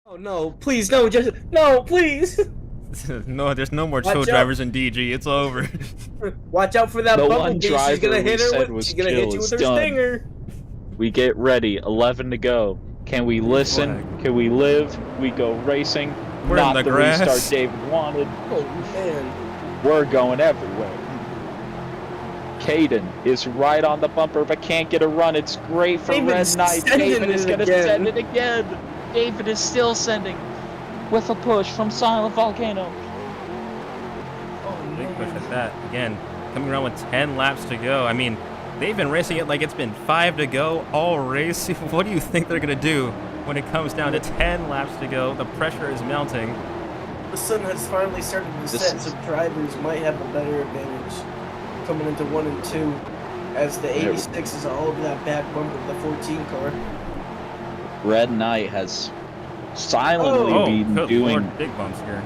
Oh no, please, no, just no, please. No, there's no more Watch chill out. drivers in DG. It's over. Watch out for that The one bumblebee. She's driver gonna we hit her said with. was She's gonna hit chill you with is her done. stinger. We get ready, 11 to go. Can we listen? flag. Can we live? We go racing. We're Not in the restart grass. David wanted. Oh man. We're going everywhere. Caden is right on the bumper, but can't get a run. It's great for David's Red Knight. sending David is it going to again. send it again. David is still sending with a push from Silent Volcano. Oh Big push man. at that. Again, coming around with 10 laps to go. I mean, they've been racing it like it's been 5 to go all race. What do you think they're going to do when it comes down to 10 laps to go? The pressure is mounting. The sun has finally started to This set, is- so drivers might have a better advantage coming into 1 and 2, as the 86 is all over that back bumper of the 14 car. Red Knight has silently Oh, been good doing. Lord, big bumps here.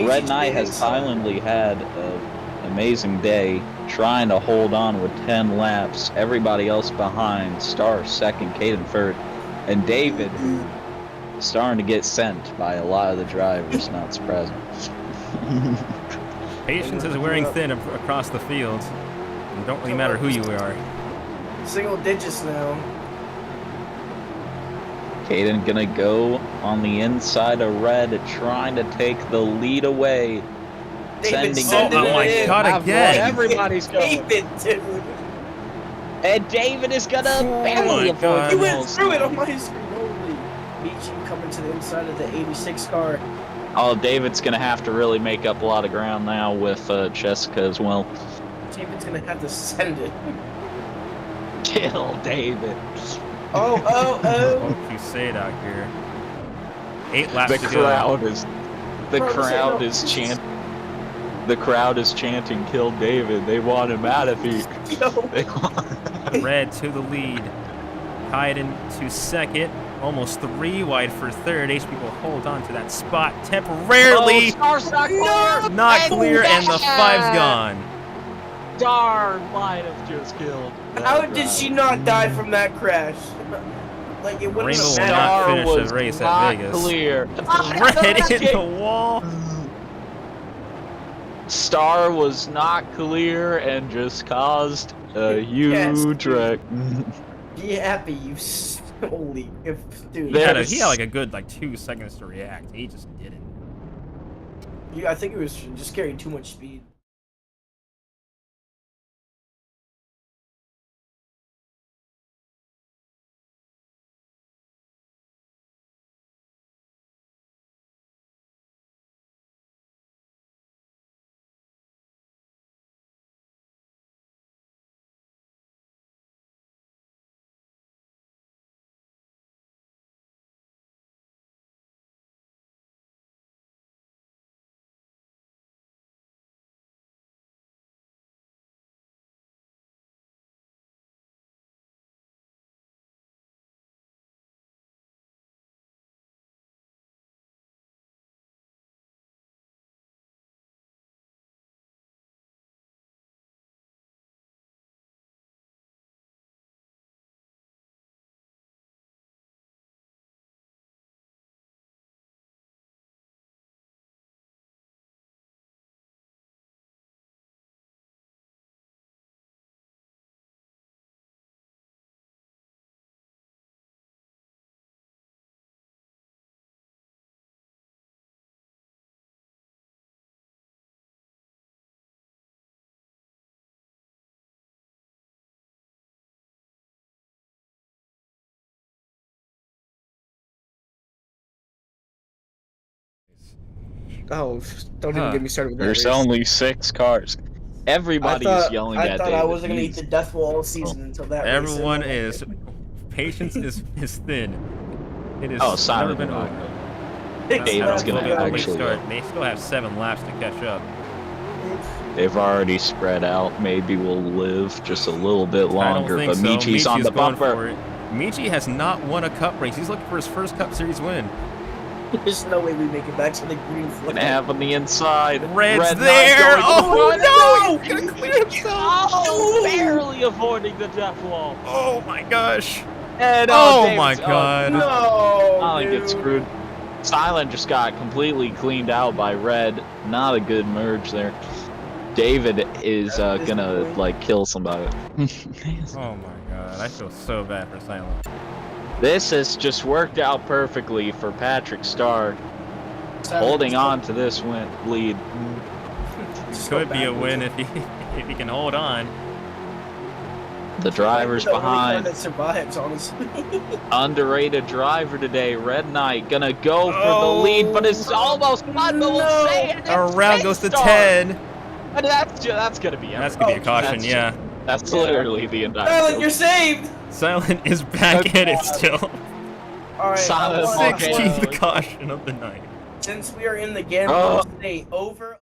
Red Knight has silently had an amazing day, trying to hold on with 10 laps. Everybody else behind. Star second, Caden third, and David starting to get sent by a lot of the drivers. Not surprising. Patience is wearing thin across the field. It don't really matter who you are. Single digits now. Caden gonna go on the inside of Red, trying to take the lead away. David Sending sending Oh my it in. God, Have again. fun. Everybody's going. David, dude. And David is gonna barely my avoid God. the You went walls. through it on my screen. Holy. Michi coming to the inside of the 86 car. Oh, David's gonna have to really make up a lot of ground now with Jessica as well. David's gonna have to send it. Kill David. Oh, oh, oh. Oh, crusade out here. 8 laps The to go. crowd is Bro, this ain't no- chanting. The crowd is chanting, "Kill David!" They want him out of here. Yo. They want. Red to the lead. Kaiden to second. Almost 3 wide for third. HP will hold on to that spot temporarily. Star's not clear. Not clear, and the 5's gone. Star might have just killed. How did she not die from that crash? Like, it wouldn't Rainbow will have not mattered. finish was the race at not Vegas. clear. Red hit the wall. Star was not clear and just caused a Yes, huge dude. wreck. Be happy, you holy dude. He had, There's- he had like a good 2 seconds to react. He just didn't. I think it was just carrying too much speed. Oh, don't even get me started with that. There's race. only 6 cars. Everybody is yelling I at thought David. I wasn't gonna eat He's- the death wall all season until that. race, Everyone and I'm like, is. Patience is thin. It is Oh, never Simon. been over. David's That's gonna a little bit of a late actually start. They still have 7 laps to catch up. They've already spread out. Maybe we'll live just a little bit I longer. don't think But so. Michi's on the going bumper. for it. Michi has not won a cup race. He's looking for his first Cup Series win. There's no way we make it back to the green flag. Gonna have on the inside. Red's Red there. Knight going to the front. Oh no! He's gonna clear himself. Oh, barely avoiding the death wall. Oh my gosh. And, Oh David's- my god. No, Molly dude. gets screwed. Silent just got completely cleaned out by Red. Not a good merge there. David is At this gonna point. like kill somebody. Oh my god. I feel so bad for Silent. This has just worked out perfectly for Patrick Starr, holding on to this lead. So Could be bad. a win if he if he can hold on. The driver's The only car behind. that survives, honestly. Underrated driver today, Red Knight, gonna go for the lead, but it's almost not. But we'll No. say it. It's Around goes to Starr. 10. And that's gonna be. That's gonna be a Oh, caution, that's- yeah. That's literally the entire. Silent, field. you're saved. Silent is back at it still. All right. Silent I want- 16th caution of the night. Since we are in the gambling Oh. state, over.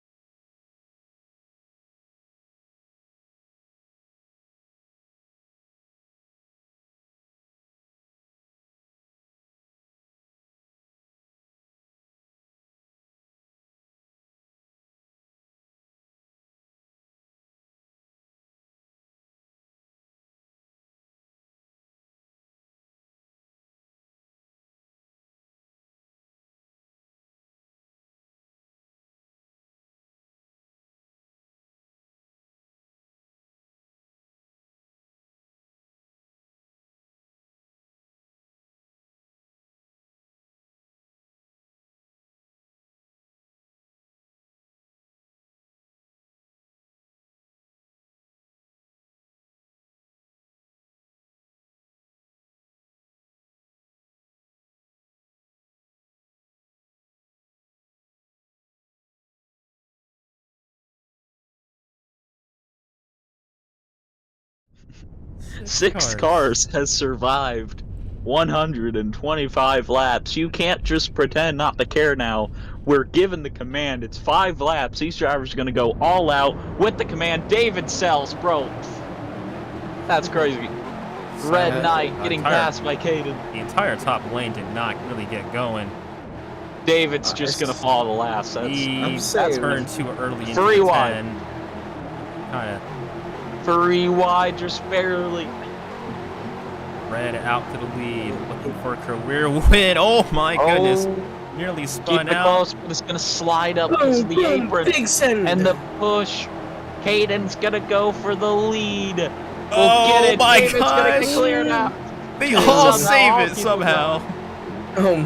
Six cars has survived 125 laps. You can't just pretend not to care now. We're given the command. It's 5 laps. These drivers are going to go all out with the command. David sells, bro. That's crazy. Red Knight getting passed by Caden. The entire top lane did not really get going. David's just going to fall to last. He I'm saying- turned too early into Three the wide. 10. Kinda 3 wide, just barely. Red out to the lead, looking for a career win. Oh my goodness. Oh, Nearly keep spun it out. close, but it's going to slide up into the apron. Big send. And the push. Caden's gonna go for the lead. We'll Oh get it. my David's gonna get gosh. cleared out. They And all somehow save all it people somehow. Oh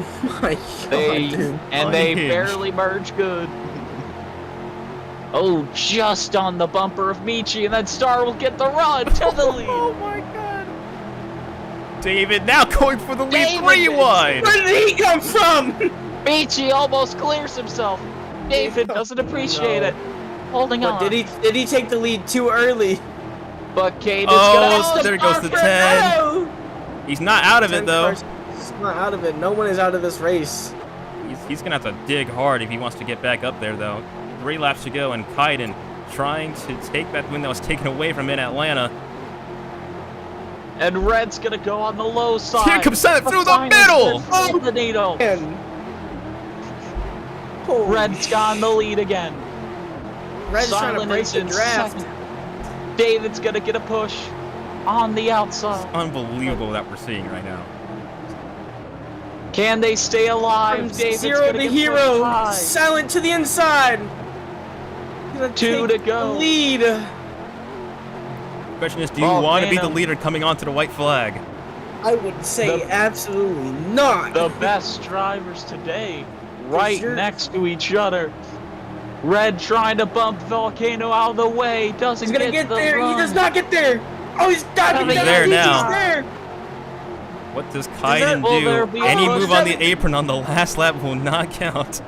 my god, They dude. and they Unhinged. barely merge good. Oh, just on the bumper of Michi, and then Star will get the run to the lead. Oh my god. David now going for the lead. David 3 wide. Where did he come from? Michi almost clears himself. David doesn't appreciate it. Holding on. But did he take the lead too early? But Caden's Oh, gonna. there goes the Oscar, 10. no! He's not out of it 10 though. cars. He's not out of it. No one is out of this race. He's gonna have to dig hard if he wants to get back up there though. 3 laps to go, and Kaiden trying to take that win that was taken away from him in Atlanta. And Red's gonna go on the low side. Here comes Silent through the Finally middle. gonna move the needle. And holy Red's got the lead again. Red's trying to Silent break is the in draft. second. David's gonna get a push on the outside. Unbelievable that we're seeing right now. Can they stay alive? From David's zero gonna to get hero. pushed high. Silent to the inside. He's gonna 2 take to go. the lead. Question is, do you Oh, want to be man. the leader coming onto the white flag? I would say absolutely not. The best drivers today, right sure. next to each other. Red trying to bump Volcano out of the way. Doesn't He's gonna get the there. run. He does not get there. Oh, he's diving He's down. there He's now. there. What does Kaiden Will there do? be Any a move push? on the apron on the last lap will not count.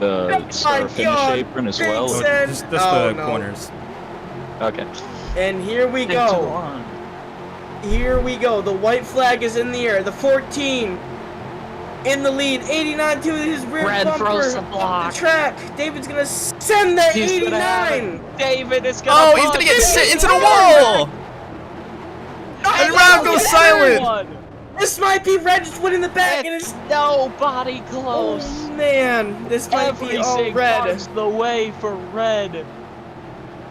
Star finish God, apron as big well. Oh, Send. just Oh, the no. corners. Okay. And here we go. Here we go. The white flag is in the air. The 14 in the lead. 89 to his rear Red bumper throws the up block. the track. David's gonna send the He's gonna have 89. it. David is gonna. Oh, he's gonna get sent into the wall! And round goes silent! This might be Red just winning the back, and it's Nobody close. oh man, this might be all Everything Red. comes the way for Red.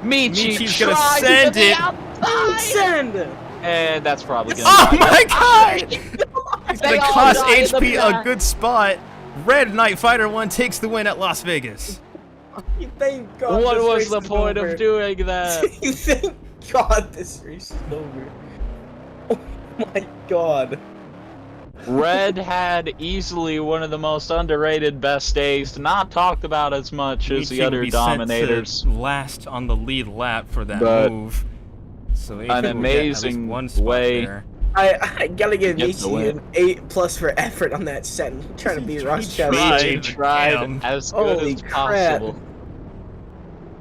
Michi's gonna tried send to the it. outside. Send. And that's probably gonna. Oh die. my god! He's They gonna all cost die in the HP a back. good spot. Red Knight Fighter 1 takes the win at Las Vegas. Thank God. What this was race the is point over. of doing that? Thank God this race is over. Oh my God. Red had easily one of the most underrated best days, not talked about as much as Michi the other will be sent dominators. to last on the lead lap for that But move. So an Michi will get at least amazing one spot way- there. I gotta give Get the Michi win. an 8+ for effort on that set. I'm trying to beat Ross tried. Chevy. He tried Damn. as good Holy as crap. possible.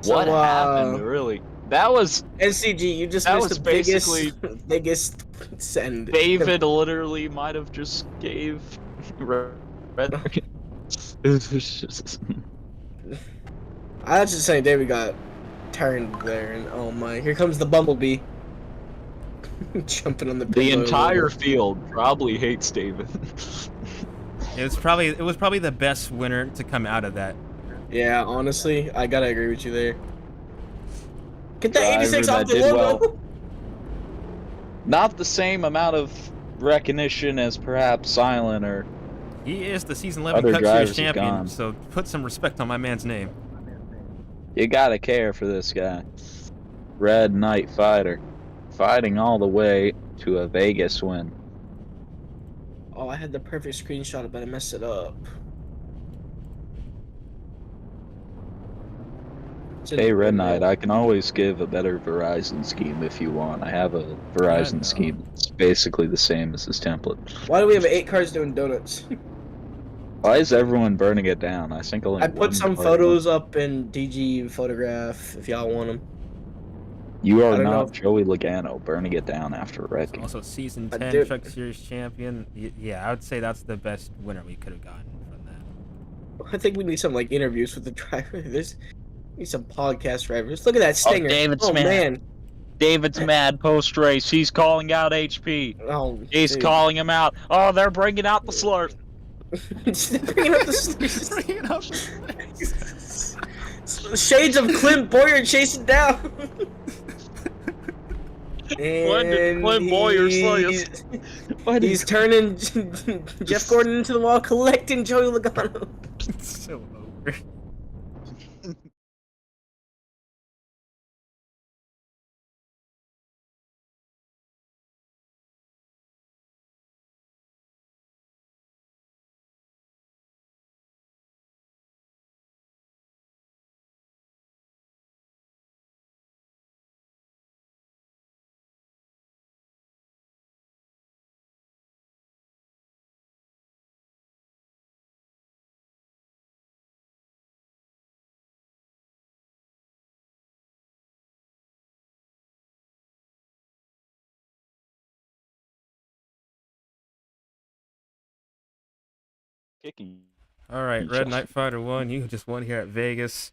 So, What happened, really? That was NCG, you just That missed was the biggest, basically- biggest send. David literally might have just gave Red. It was just- I was just saying David got turned there, and oh my, here comes the Bumblebee. Jumping on the The Pennzoil entire logo. field probably hates David. It was probably the best winner to come out of that. Yeah, honestly, I gotta agree with you there. Get that Driver 86 off that the did logo. well. Not the same amount of recognition as perhaps Silent or He is the season 11 Other Cup drivers Series have champion, gone. so put some respect on my man's name. you gotta care for this guy. Red Knight Fighter. Fighting all the way to a Vegas win. Oh, I had the perfect screenshot, but I messed it up. Hey, Red Knight, I can always give a better Verizon scheme if you want. I have a Verizon no. scheme. It's basically the same as this template. Why do we have 8 cars doing donuts? Why is everyone burning it down? I think only I put one some car- photos up in DG photograph if y'all want them. You I are don't know not Joey Logano burning it down after wrecking. Also, season I 10 did- Truck Series champion. Yeah, I would say that's the best winner we could have gotten from that. I think we need some like interviews with the driver. There's we need some podcast drivers. Look at that stinger. David Oh Smith. man. David's mad post race. He's calling out HP. Oh. He's dude. calling him out. Oh, they're bringing out the slurp. Bringing up the slurs. Bring it up. Shades of Clint Boyer chasing down. When did Clint Boyer slay us? He's turning Jeff Gordon into the wall, collecting Joey Logano. It's so over. Kicking. All right, Red Knight Fighter 1, you just won here at Vegas.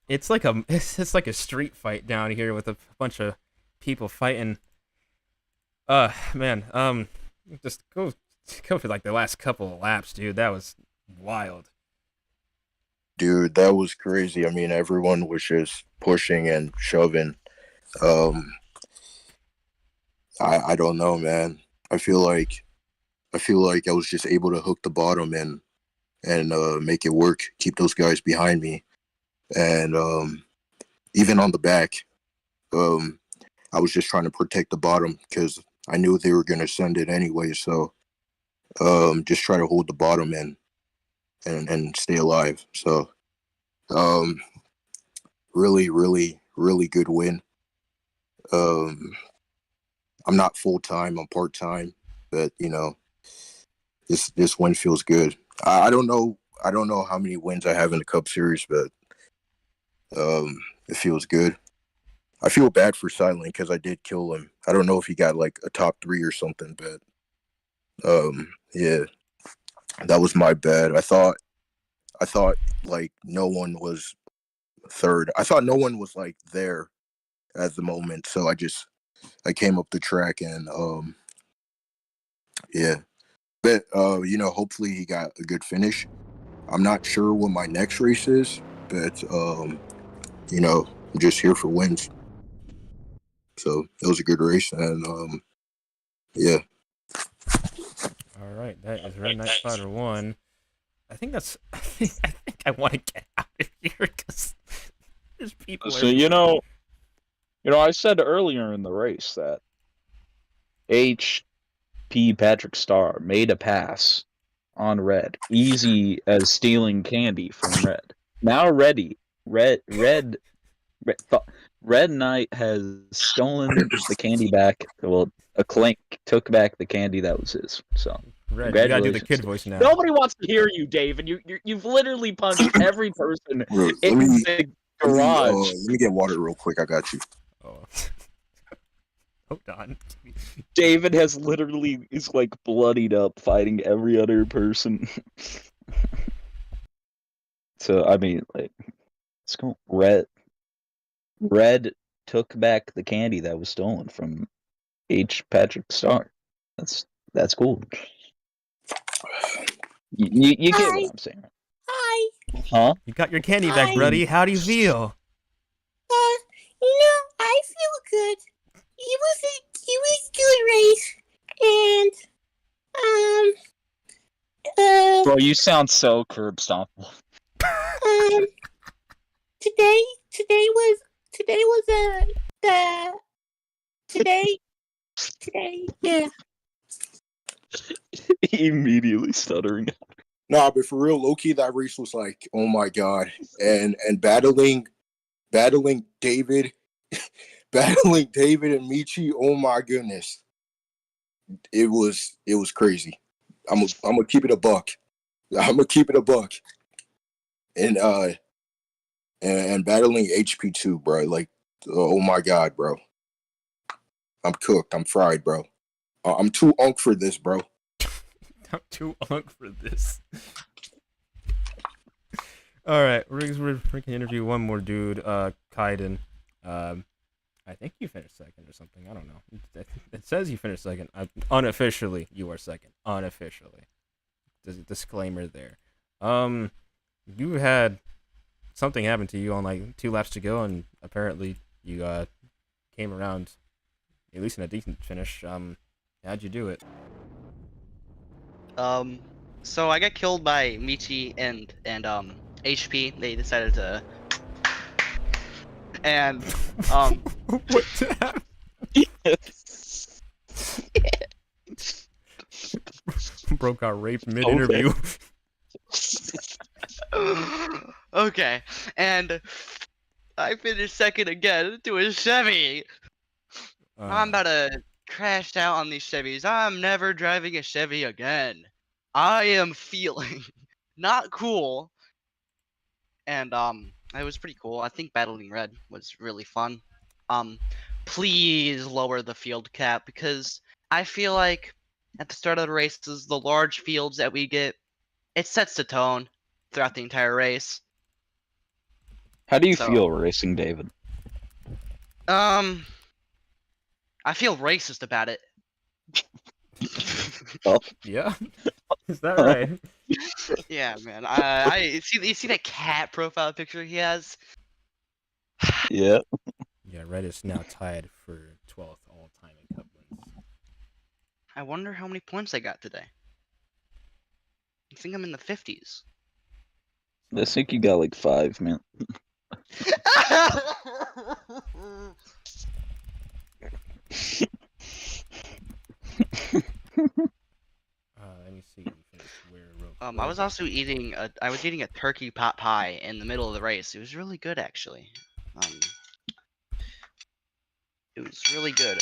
It's like a street fight down here with a bunch of people fighting. Man, just go for like the last couple of laps, dude. That was wild. Dude, that was crazy. I mean, everyone was just pushing and shoving. I don't know, man. I feel like I was just able to hook the bottom and make it work, keep those guys behind me. And even on the back, I was just trying to protect the bottom because I knew they were gonna send it anyway. So just try to hold the bottom and stay alive. So really, really, really good win. I'm not full time, I'm part time, but you know, this win feels good. I don't know I don't know how many wins I have in the Cup Series, but it feels good. I feel bad for Silent because I did kill him. I don't know if he got like a top 3 or something, but yeah, that was my bad. I thought like no one was third. I thought no one was like there at the moment, so I came up the track and yeah. But hopefully he got a good finish. I'm not sure what my next race is, but I'm just here for wins. So it was a good race, and yeah. All right, that is Red Knight Fighter 1. I think that's. I think I want to get out of here because there's people. So I said earlier in the race that HP Patrick Starr made a pass on Red, easy as stealing candy from Red. Now Red Knight has stolen the candy back. Well, a Clank took back the candy that was his. So Red, you gotta do the kid voice now. Nobody wants to hear you, Dave, and you've literally punched every person Bro, in the garage. Let me get water real quick. I got you. Oh. Hold on. David is like bloodied up fighting every other person. So I mean, like, let's go. Red took back the candy that was stolen from H. Patrick Starr. That's cool. You get what I'm saying. Hi. Huh? You got your candy back, buddy. How do you feel? I feel good. It was a good race, and Bro, you sound so curb stompable. today was yeah. Immediately stuttering. Nah, but for real, low key, that race was like, oh my god, and battling David, battling David and Michi. Oh my goodness, it was crazy. I'm gonna keep it a buck. And battling HP too, bro. Like, oh my god, bro. I'm cooked. I'm fried, bro. I'm too unk for this, bro. I'm too unk for this. All right, we're gonna interview one more dude, Kaiden. I think you finished second or something. I don't know. It says you finished second. Unofficially, you are second. Unofficially. There's a disclaimer there. You had something happen to you on like 2 laps to go, and apparently you came around at least in a decent finish. How'd you do it? So I got killed by Michi and HP. They decided to, and What happened? Bro got raped mid-interview. Okay, and I finished second again to a Chevy. I'm about to crash out on these Chevys. I'm never driving a Chevy again. I am feeling not cool. And it was pretty cool. I think battling Red was really fun. Please lower the field cap because I feel like at the start of the races, the large fields that we get, it sets the tone throughout the entire race. How do you feel racing, David? I feel racist about it. Oh. Yeah? Is that right? Yeah, man. I see that cat profile picture he has. Yeah. Yeah, Red is now tied for 12th all-time in Cup wins. I wonder how many points I got today. I think I'm in the 50s. I think you got like 5, man. Let me see. Where I was also eating a turkey pot pie in the middle of the race. It was really good, actually. It was really good.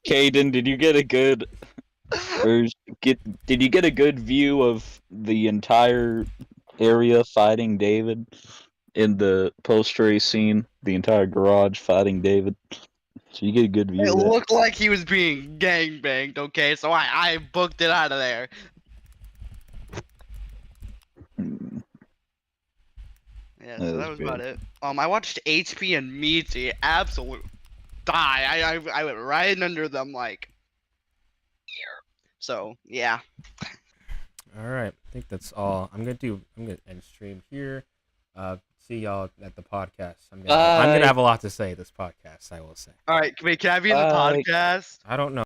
Kaden, did you get a good Did you get a good view of the entire area fighting David in the post-race scene? The entire garage fighting David. So you get a good view It of that. looked like he was being gangbanged, okay? So I booked it out of there. Yeah, so that was about it. I watched HP and Meaty absolute die. I went right under them like. So yeah. All right, I think that's all. I'm gonna end stream here. See y'all at the podcast. I'm gonna have a lot to say this podcast. I will say. All right, wait, can I be in the Bye. podcast? I don't know.